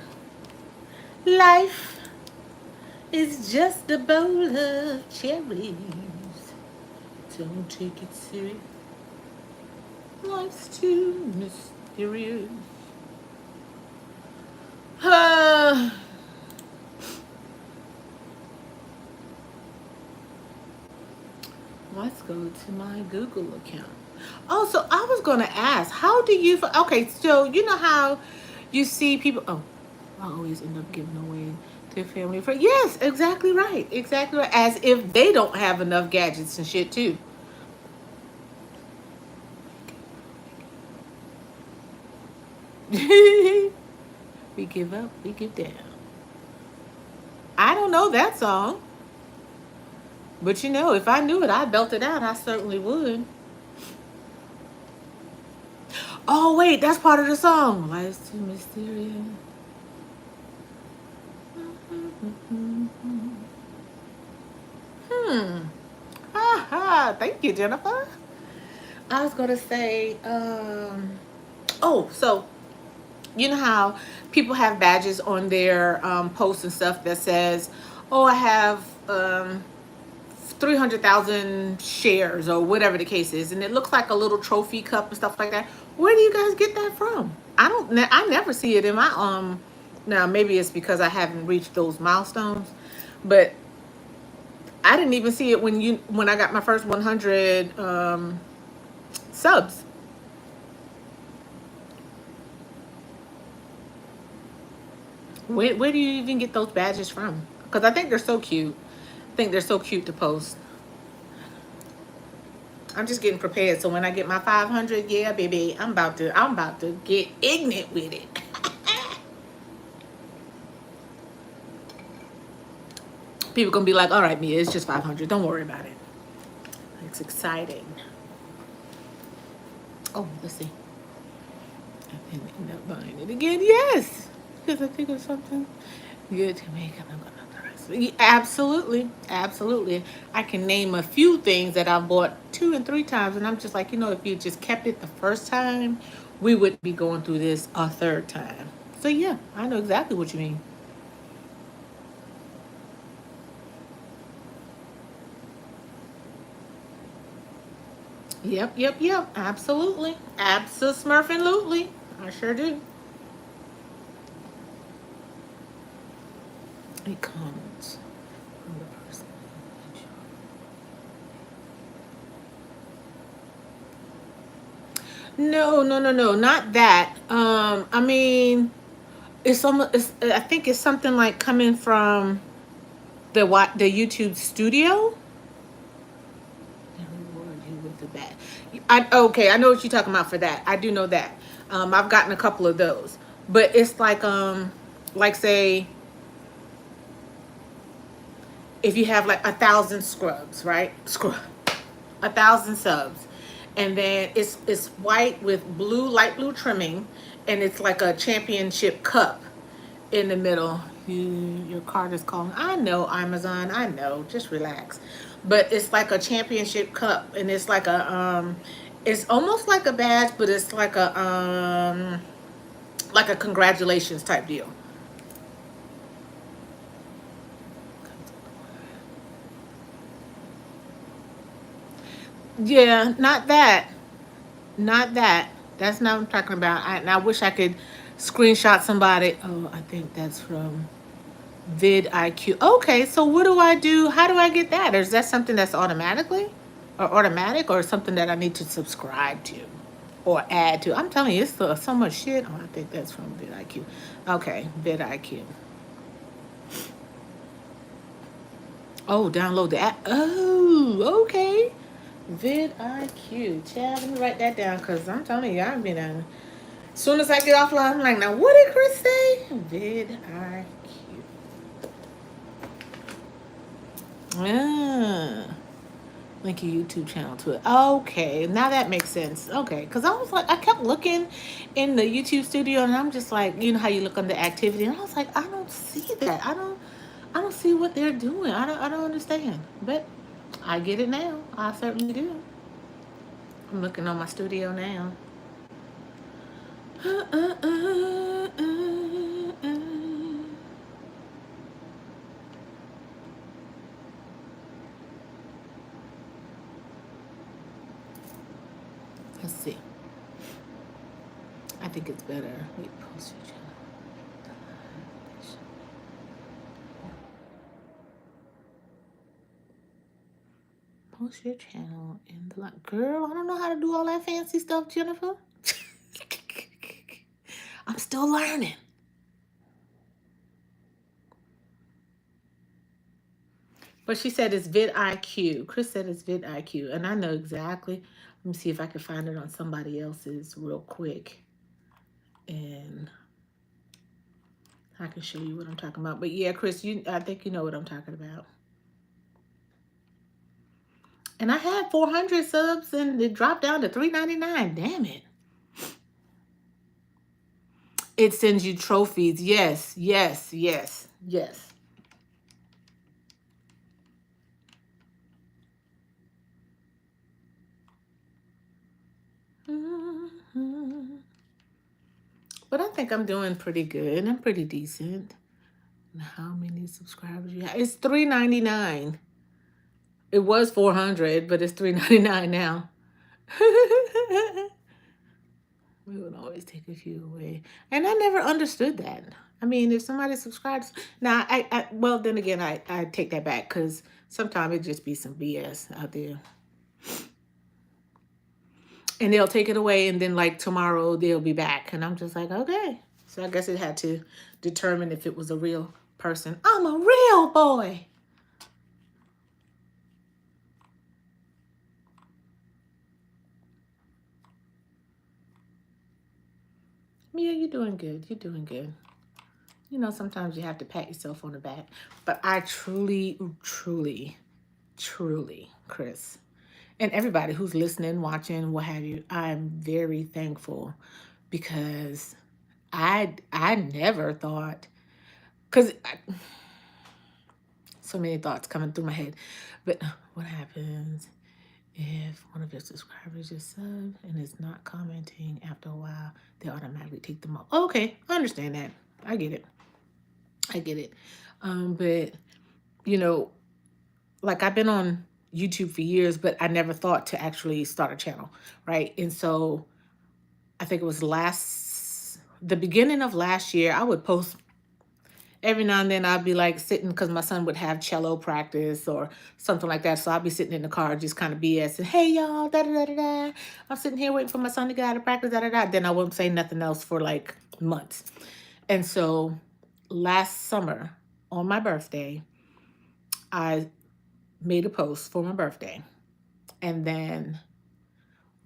Life is just a bowl of cherries. Don't take it serious. Life's too mysterious. Let's go to my Google account. Oh, so I was gonna ask, how do you? Okay, so you know how you see people. Oh, I always end up giving away to family and friends. Yes, exactly right, exactly right. As if they don't have enough gadgets and shit too. We give up, we give down. I don't know that song, but you know, if I knew it, I'd belt it out. I certainly would. Oh wait, that's part of the song. Life's too mysterious. Hmm. Thank you, Jennifer. I was gonna say, oh, so you know how people have badges on their posts and stuff that says, "Oh, I have 300,000 shares," or whatever the case is, and it looks like a little trophy cup and stuff like that. Where do you guys get that from? I never see it in my Now maybe it's because I haven't reached those milestones, but I didn't even see it when I got my first 100 subs. Where do you even get those badges from? Because I think they're so cute. I think they're so cute to post. I'm just getting prepared. So when I get my 500, yeah, baby, I'm about to get ignorant with it. People gonna be like, all right, Mia, it's just 500. Don't worry about it. It's exciting. Oh, let's see. I didn't end up buying it again. Yes, because I think it's something good to make. I'm gonna the rest. Absolutely, absolutely. I can name a few things that I've bought 2 and 3 times, and I'm just like, if you just kept it the first time, we wouldn't be going through this a third time. So yeah, I know exactly what you mean. Yep, yep, yep. Absolutely. Abso-smurfing-lutely. I sure do. A comment from the person. No, no, no, no, not that. I mean, I think it's something like coming from the YouTube studio. Reward you with the bat. Okay, I know what you're talking about for that. I do know that. I've gotten a couple of those, but it's like say if you have like 1,000 scrubs, right? 1,000 subs, and then it's white with light blue trimming, and it's like a championship cup in the middle. Your card is calling. I know, Amazon. I know. Just relax. But it's like a championship cup, and it's like it's almost like a badge, but it's like a congratulations type deal. Yeah, not that. Not that. That's not what I'm talking about. And I wish I could screenshot somebody. Oh, I think that's from vidIQ. Okay, so what do I do? How do I get that? Or is that something that's automatic, or something that I need to subscribe to or add to? I'm telling you, it's so much shit. Oh, I think that's from vidIQ. Okay, vidIQ. Oh, download the app. Oh, okay. vidIQ. Child, let me write that down because I'm telling you, I've been on. As soon as I get offline, I'm like, now what did Chris say? vidIQ. Ah. Link your YouTube channel to it. Okay, now that makes sense. Okay, because I was like, I kept looking in the YouTube studio, and I'm just like, you know how you look under activity, and I was like, I don't see that. I don't see what they're doing. I don't understand. But I get it now. I certainly do. I'm looking on my studio now. Let's see. I think it's better. Wait, post your channel. Post your channel in the girl. I don't know how to do all that fancy stuff, Jennifer. I'm still learning. But she said it's vidIQ. Chris said it's vidIQ, and I know exactly. Let me see if I can find it on somebody else's real quick, and I can show you what I'm talking about. But yeah, Chris, I think you know what I'm talking about. And I had 400 subs, and it dropped down to $3.99. Damn it! It sends you trophies. Yes, yes, yes, yes. Mm-hmm. But I think I'm doing pretty good. I'm pretty decent. How many subscribers you have? It's $3.99. It was 400, but it's $3.99 now. We would always take a few away, and I never understood that. I mean, if somebody subscribes now, well, then again, I take that back because sometimes it just be some BS out there, and they'll take it away, and then like tomorrow they'll be back, and I'm just like, okay. So I guess it had to determine if it was a real person. I'm a real boy. Mia, you're doing good. You're doing good. You know, sometimes you have to pat yourself on the back. But I truly, truly, truly, Chris, and everybody who's listening, watching, what have you, I'm very thankful because I never thought, because so many thoughts coming through my head. But what happens if one of your subscribers just sub and is not commenting after a while? They automatically take them off. Okay, I understand that. I get it. I get it. But you know, like I've been on YouTube for years, but I never thought to actually start a channel, right? And so I think it was the beginning of last year, I would post every now and then. I'd be like sitting because my son would have cello practice or something like that. So I'd be sitting in the car just kind of BS and hey y'all, da da da da da. I'm sitting here waiting for my son to get out of practice, da da da. Then I wouldn't say nothing else for like months. And so last summer on my birthday, I made a post for my birthday. And then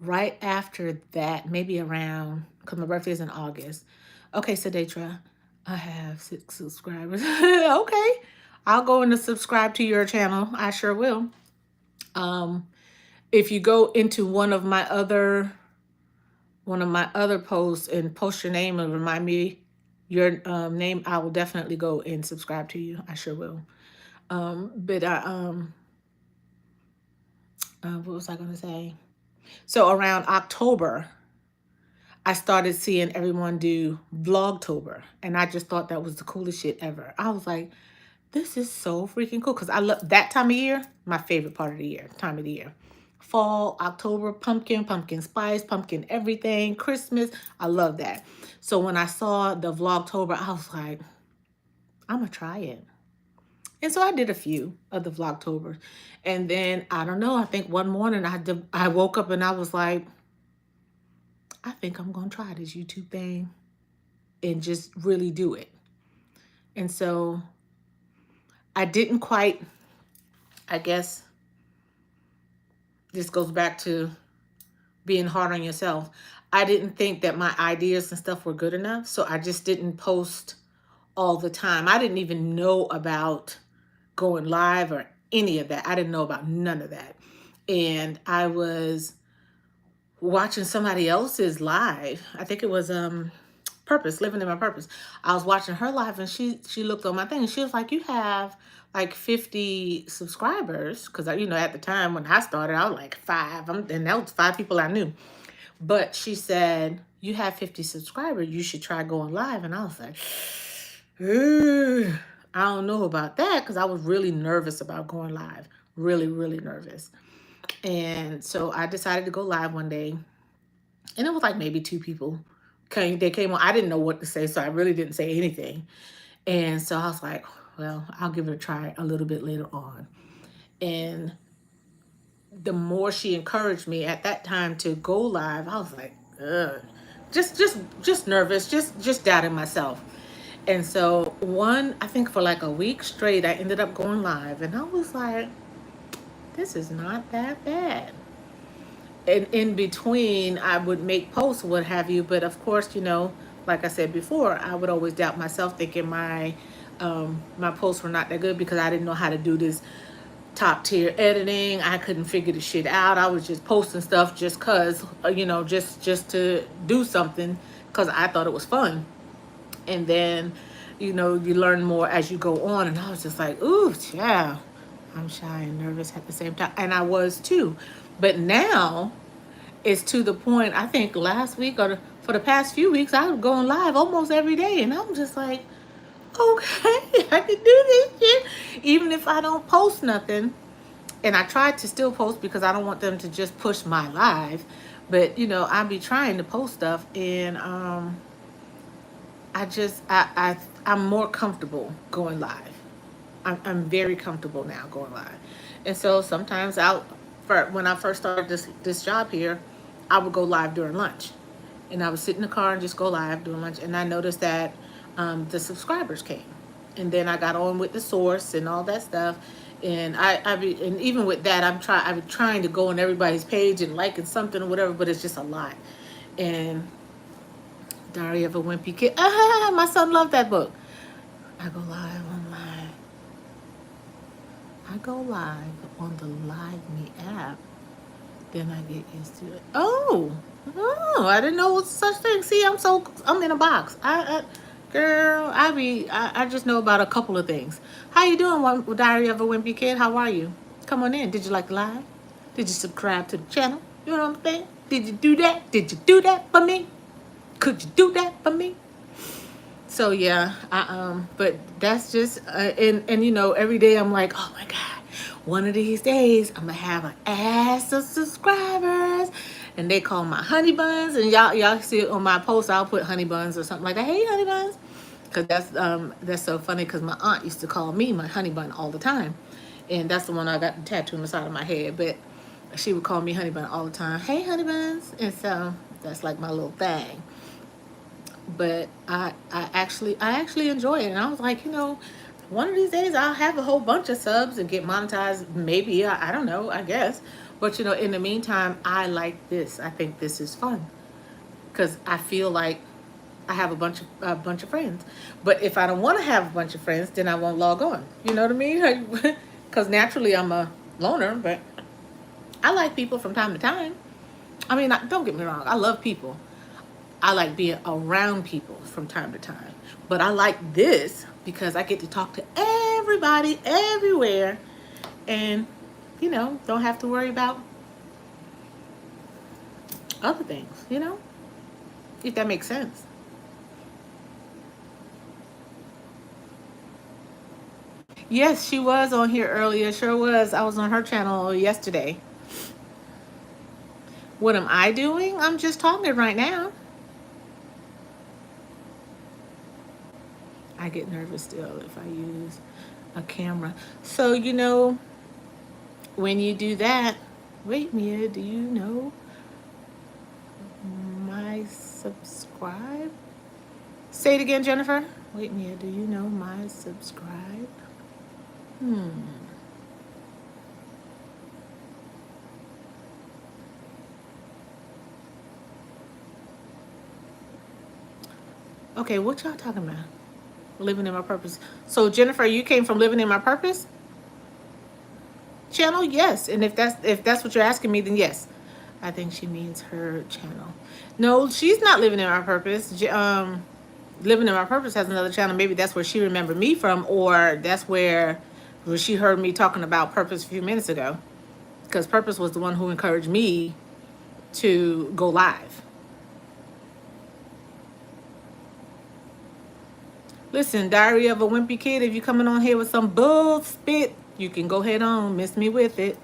right after that, maybe around, because my birthday is in August. Okay, Sadatra, I have 6 subscribers. Okay, I'll go in and subscribe to your channel. I sure will. If you go into one of my other posts and post your name and remind me your name, I will definitely go and subscribe to you. I sure will. But what was I going to say? So around October, I started seeing everyone do Vlogtober, and I just thought that was the coolest shit ever. I was like, this is so freaking cool, because I love that time of year, my favorite part of the year, time of the year. Fall, October, pumpkin spice, pumpkin everything, Christmas, I love that. So when I saw the Vlogtober, I was like, I'm going to try it. And so I did a few of the Vlogtobers. And then, I don't know, I think one morning I woke up and I was like, I think I'm going to try this YouTube thing and just really do it. And so I didn't quite, I guess this goes back to being hard on yourself. I didn't think that my ideas and stuff were good enough. So I just didn't post all the time. I didn't even know about going live or any of that. I didn't know about none of that. And I was watching somebody else's live. I think it was Purpose, Living in My Purpose. I was watching her live, and she looked on my thing, and she was like, "You have like 50 subscribers." Because at the time when I started, I was like five, and that was five people I knew. But she said, "You have 50 subscribers. You should try going live." And I was like, I don't know about that, because I was really nervous about going live. Really, really nervous. And so I decided to go live one day, and it was like maybe two people they came on. I didn't know what to say, so I really didn't say anything. And so I was like, well, I'll give it a try a little bit later on. And the more she encouraged me at that time to go live, I was like, ugh, just nervous, just doubting myself. And so I think for like a week straight, I ended up going live, and I was like, this is not that bad. And in between, I would make posts, what have you. But of course, like I said before, I would always doubt myself, thinking my posts were not that good, because I didn't know how to do this top tier editing. I couldn't figure the shit out. I was just posting stuff just cause, just to do something, cause I thought it was fun. And then, you learn more as you go on. And I was just like, ooh, yeah, I'm shy and nervous at the same time. And I was too. But now it's to the point, I think last week for the past few weeks, I was going live almost every day. And I'm just like, okay, I can do this shit. Even if I don't post nothing. And I tried to still post, because I don't want them to just push my live. But, I be trying to post stuff. And I'm more comfortable going live. I'm very comfortable now going live. And so sometimes when I first started this job here, I would go live during lunch. And I would sit in the car and just go live during lunch. And I noticed that the subscribers came. And then I got on with the source and all that stuff. And and even with that, I'm trying to go on everybody's page and liking something or whatever, but it's just a lot. And Diary of a Wimpy Kid. My son loved that book. I go live online. I go live on the Live Me app. Then I get used to it. Oh, I didn't know such thing. See, I'm in a box. Girl, I just know about a couple of things. How you doing, Diary of a Wimpy Kid? How are you? Come on in. Did you like the live? Did you subscribe to the channel? You know what I'm saying? Did you do that? Did you do that for me? Could you do that for me? So yeah, but that's just and every day I'm like, oh my god, one of these days I'm gonna have an ass of subscribers, and they call my honey buns, and y'all see it on my post. I'll put honey buns or something like that. Hey, honey buns, because that's so funny, because my aunt used to call me my honey bun all the time, and that's the one I got the tattoo on the side of my head. But she would call me honey bun all the time. Hey, honey buns, and so that's like my little thing. But I actually enjoy it, and I was like, one of these days I'll have a whole bunch of subs and get monetized. Maybe I don't know. I guess, but in the meantime, I like this. I think this is fun, because I feel like I have a bunch of friends. But if I don't want to have a bunch of friends, then I won't log on. You know what I mean? Because naturally I'm a loner, but I like people from time to time. I mean, don't get me wrong. I love people. I like being around people from time to time. But I like this because I get to talk to everybody everywhere, and don't have to worry about other things, if that makes sense. Yes, she was on here earlier. Sure was. I was on her channel yesterday. What am I doing? I'm just talking right now. I get nervous still if I use a camera. So, when you do that, wait, Mia, do you know my subscribe? Say it again, Jennifer. Wait, Mia, do you know my subscribe? Okay, what y'all talking about? Living in my purpose. So, Jennifer, you came from living in my purpose? channel, yes. And if that's what you're asking me, then yes. I think she needs her channel. No, she's not living in my purpose. Living in my purpose has another channel. Maybe that's where she remembered me from, or that's where she heard me talking about purpose a few minutes ago. Because purpose was the one who encouraged me to go live. Listen, Diary of a Wimpy Kid, if you're coming on here with some bull spit, you can go ahead on, miss me with it.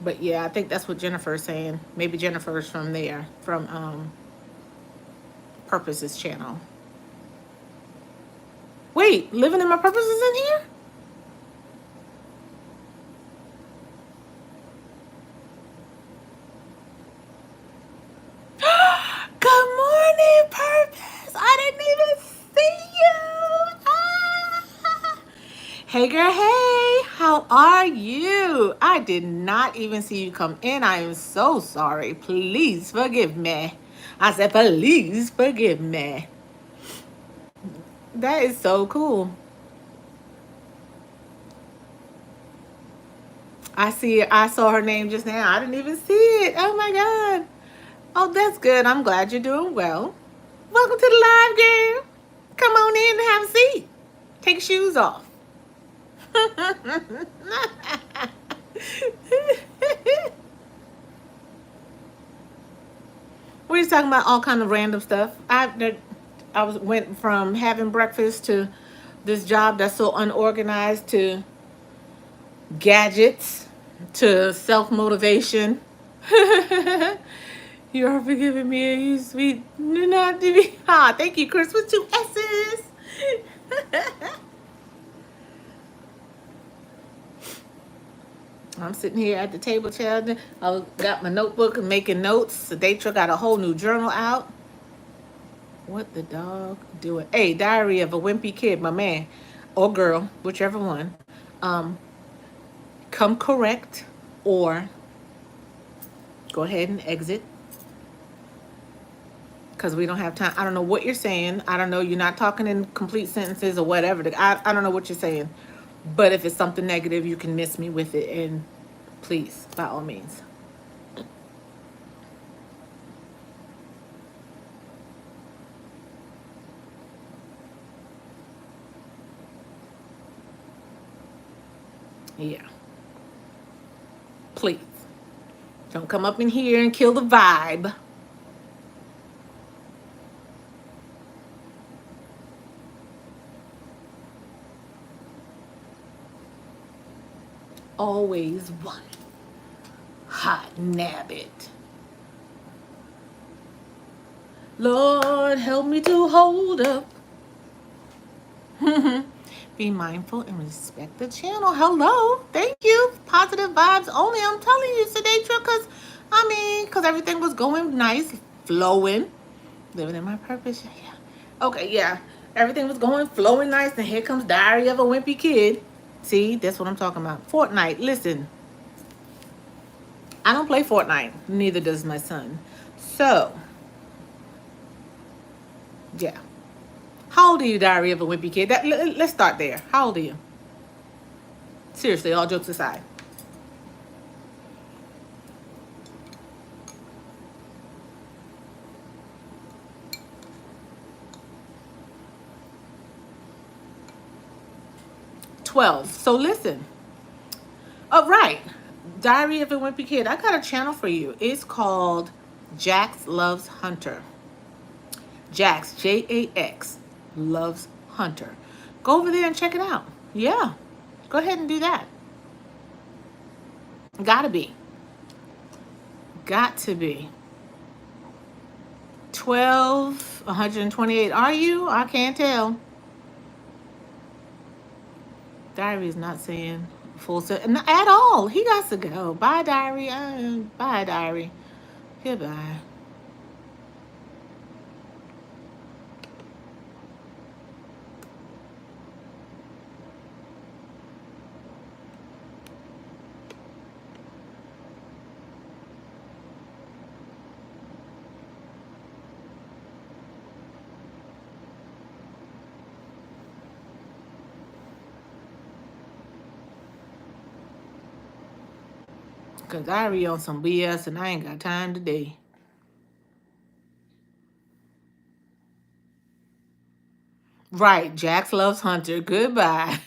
But yeah, I think that's what Jennifer's saying. Maybe Jennifer's from there, from Purpose's channel. Wait, Living in My Purpose is in here? Good morning, Purpose. I didn't even see you. Ah. Hey, girl. Hey, how are you? I did not even see you come in. I am so sorry. Please forgive me. I said, please forgive me. That is so cool. I saw her name just now. I didn't even see it. Oh my God. Oh, that's good. I'm glad you're doing well. Welcome to the live, girl. Come on in and have a seat. Take your shoes off. We're just talking about all kind of random stuff. Went from having breakfast to this job that's so unorganized to gadgets to self-motivation. You are forgiving me, and you sweet not to be. Ah, thank you, Chris, with 2 S's. I'm sitting here at the table, child. I got my notebook and making notes. Deidre got a whole new journal out. What the dog doing? Hey, Diary of a Wimpy Kid, my man or girl, whichever one. Come correct or go ahead and exit, because we don't have time. I don't know what you're saying. I don't know. You're not talking in complete sentences or whatever. I don't know what you're saying. But if it's something negative, you can miss me with it. And please, by all means. Yeah. Please. Don't come up in here and kill the vibe. Always one. Hot nabbit. Lord, help me to hold up. Be mindful and respect the channel. Hello. Thank you. Positive vibes only. I'm telling you, Sedatra, because everything was going nice, flowing. Living in my purpose. Yeah. Okay, yeah. Everything was going, flowing nice. And here comes Diary of a Wimpy Kid. See, that's what I'm talking about. Fortnite. Listen, I don't play Fortnite. Neither does my son. So, yeah. How old are you, Diary of a Wimpy Kid? Let's start there. How old are you? Seriously, all jokes aside. So listen. Oh, right. Diary of a Wimpy Kid. I got a channel for you. It's called Jax Loves Hunter. Jax, Jax, Loves Hunter. Go over there and check it out. Yeah. Go ahead and do that. Gotta be. Got to be. 12, 128. Are you? I can't tell. Diary is not saying full set at all. He got to go. Bye, Diary. Bye, Diary. Goodbye. Because I be on some BS and I ain't got time today. Right, Jax loves Hunter. Goodbye.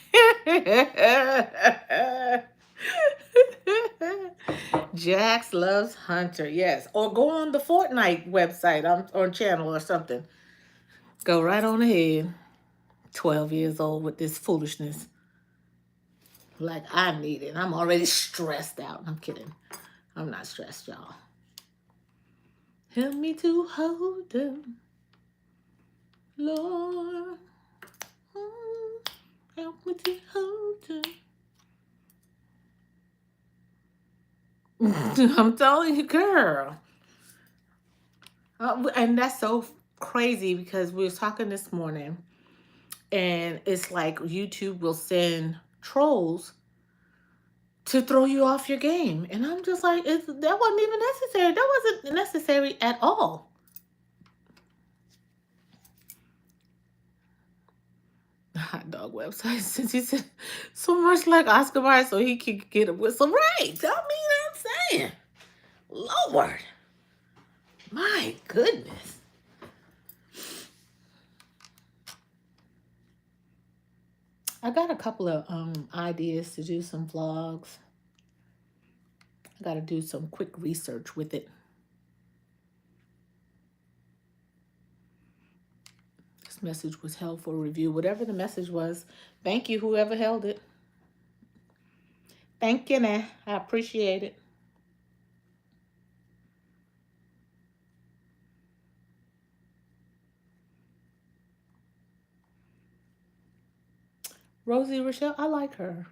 Jax loves Hunter. Yes, or go on the Fortnite website or channel or something. Go right on ahead. 12 years old with this foolishness. Like I need it. I'm already stressed out. I'm kidding. I'm not stressed, y'all. Help me to hold them, Lord. Help me to hold them. I'm telling you, girl. And that's so crazy because we were talking this morning, and it's like YouTube will send trolls to throw you off your game, and I'm just like, that wasn't even necessary. That wasn't necessary at all. Hot dog website, since he said so much like Oscar Mayer, so he could get a whistle. Right? Tell me what I'm saying. Lord, my goodness. I got a couple of ideas to do some vlogs. I got to do some quick research with it. This message was held for review. Whatever the message was, thank you, whoever held it. Thank you, man. I appreciate it. Rosie Rochelle, I like her.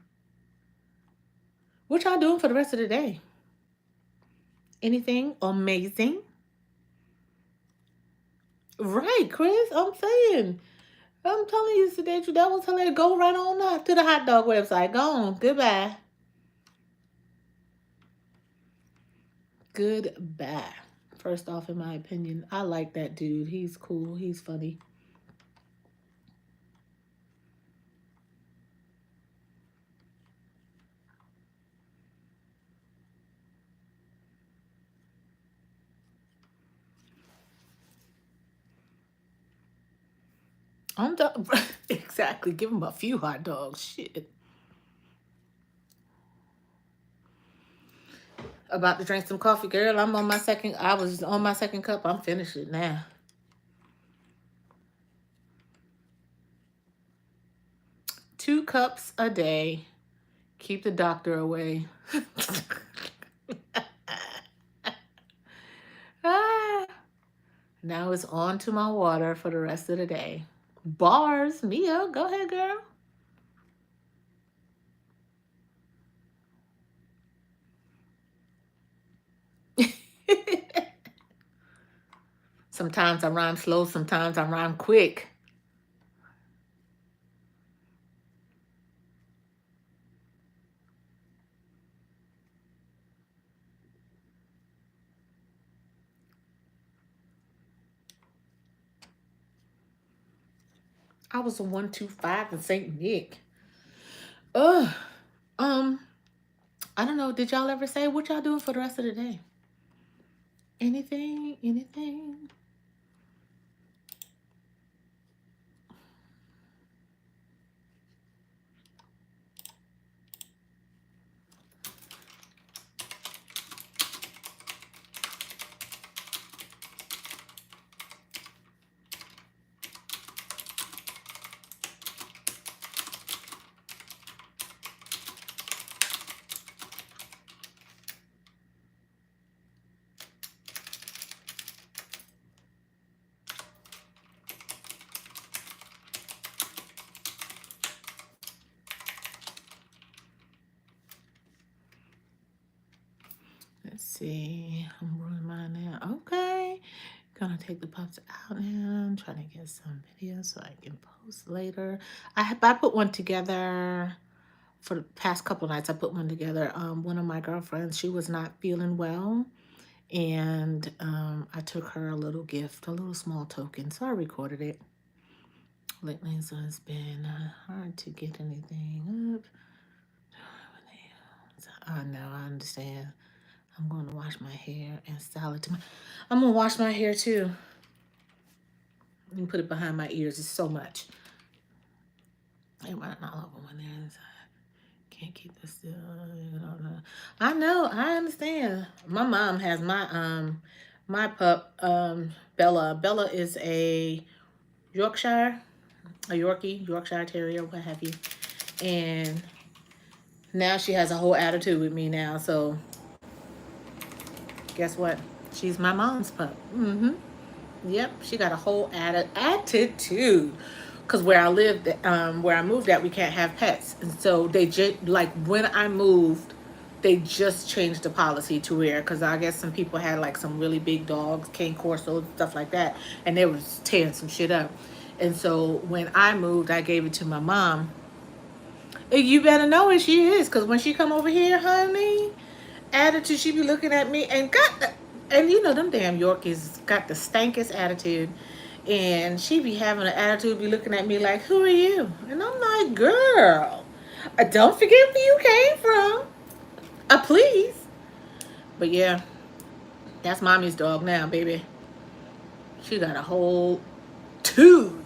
What y'all doing for the rest of the day? Anything amazing? Right, Chris. I'm saying. I'm telling you, Sedate, that was hilarious. Go right on up to the hot dog website. Go on. Goodbye. Goodbye. First off, in my opinion, I like that dude. He's cool. He's funny. I'm done. Exactly. Give him a few hot dogs. Shit. About to drink some coffee, girl. I'm on my second. I was on my second cup. I'm finished it now. 2 cups a day. Keep the doctor away. Now it's on to my water for the rest of the day. Bars, Mia, go ahead, girl. Sometimes I rhyme slow, sometimes I rhyme quick. I was a 125 in St. Nick. Ugh. I don't know. Did y'all ever say what y'all doing for the rest of the day? Anything? Anything? Let's see. I'm ruining mine now. Okay. Gonna take the pups out now. Trying to get some videos so I can post later. I put one together for the past couple nights. I put one together. One of my girlfriends, she was not feeling well, and I took her a little gift, a little small token. So I recorded it. Lately, so it's been hard to get anything up. I know, I understand. I'm going to wash my hair and style it. I'm going to wash my hair too. And put it behind my ears. It's so much. It running all over when they're inside. Can't keep this still. I know. I understand. My mom has my pup Bella. Bella is a Yorkshire, a Yorkshire Terrier, what have you. And now she has a whole attitude with me now. So guess what? She's my mom's pup. Mm-hmm. Yep, she got a whole attitude. Cause where I lived, where I moved at, we can't have pets, and so they just like when I moved, they just changed the policy to where, cause I guess some people had like some really big dogs, cane corsos, stuff like that, and they was tearing some shit up, and so when I moved, I gave it to my mom. You better know where she is, cause when she come over here, honey, attitude, she be looking at me and got the, and you know them damn Yorkies got the stankiest attitude, and she be having an attitude, be looking at me like, "Who are you?" And I'm like, "Girl, don't forget where you came from, please." But yeah, that's mommy's dog now, baby. She got a whole tude.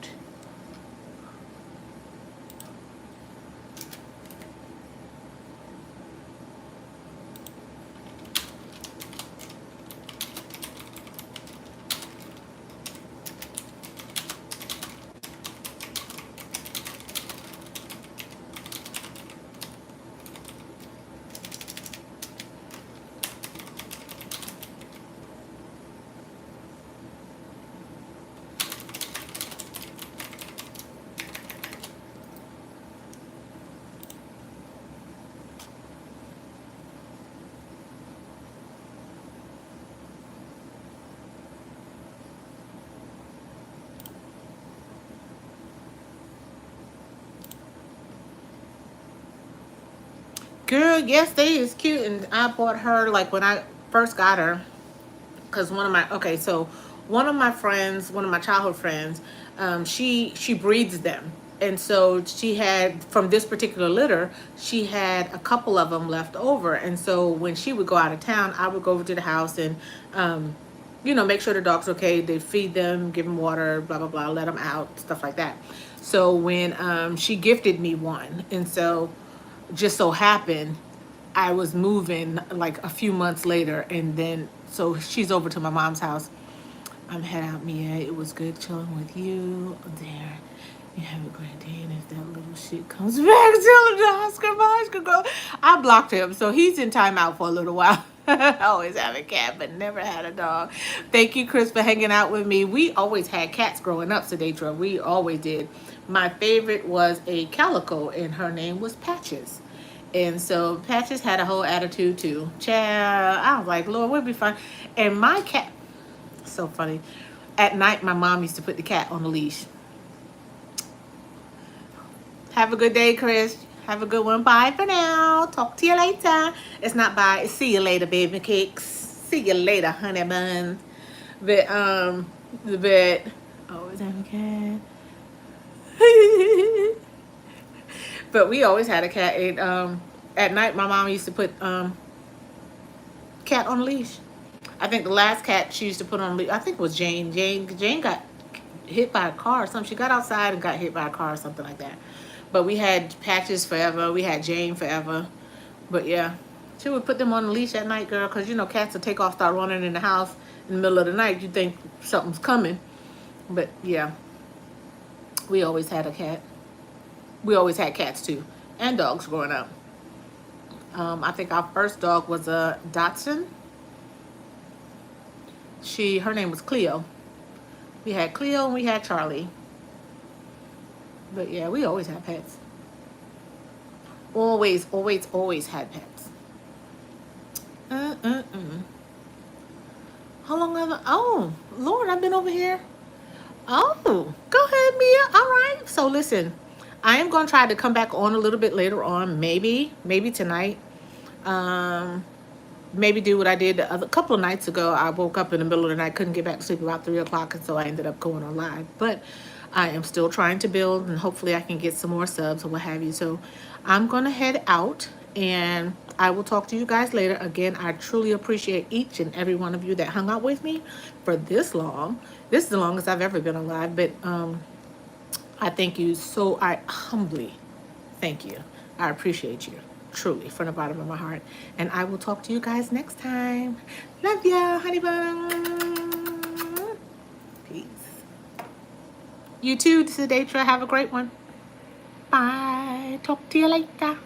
Girl, yes, they is cute, and I bought her like when I first got her, because one of my friends, one of my childhood friends, she breeds them, and so she had from this particular litter, she had a couple of them left over, and so when she would go out of town, I would go over to the house and, make sure the dog's okay. They feed them, give them water, blah blah blah, let them out, stuff like that. So when she gifted me one, and so just so happened I was moving like a few months later, and then so she's over to my mom's house. I'm head out, Mia. It was good chilling with you there. You have a great day, and if that little shit comes back, tell him to Oscar go. I blocked him, so he's in timeout for a little while. I always have a cat, but never had a dog. Thank you, Chris, for hanging out with me. We always had cats growing up, Sedatra. We always did. My favorite was a calico, and her name was Patches. And so Patches had a whole attitude too. Child, I was like, Lord, we'll be fine. And my cat, so funny. At night, my mom used to put the cat on the leash. Have a good day, Chris. Have a good one. Bye for now. Talk to you later. It's not bye. It's see you later, baby cakes. See you later, honey bun. But oh, is that a cat? But we always had a cat. And, at night, my mom used to put cat on a leash. I think the last cat she used to put on a leash, I think it was Jane. Jane got hit by a car or something. She got outside and got hit by a car or something like that. But we had Patches forever. We had Jane forever. But yeah, she would put them on the leash at night, girl, because cats will take off, start running in the house in the middle of the night. You think something's coming. But yeah, we always had a cat. We always had cats too, and dogs growing up. I think our first dog was a Dachshund. Her name was Cleo. We had Cleo and we had Charlie. But yeah, we always had pets. Always, always, always had pets. How long have I? Oh, Lord, I've been over here. Oh, go ahead, Mia. All right. So listen, I am going to try to come back on a little bit later on. Maybe tonight. Maybe do what I did a couple of nights ago. I woke up in the middle of the night, couldn't get back to sleep about 3 o'clock, and so I ended up going on live. But I am still trying to build, and hopefully I can get some more subs or what have you. So I'm going to head out, And I will talk to you guys later. Again, I truly appreciate each and every one of you that hung out with me for this long. This is the longest I've ever been alive, but I thank you so, I humbly thank you. I appreciate you, truly, from the bottom of my heart. And I will talk to you guys next time. Love ya, honey bun. Peace. You too, Sedatra. Have a great one. Bye. Talk to you later.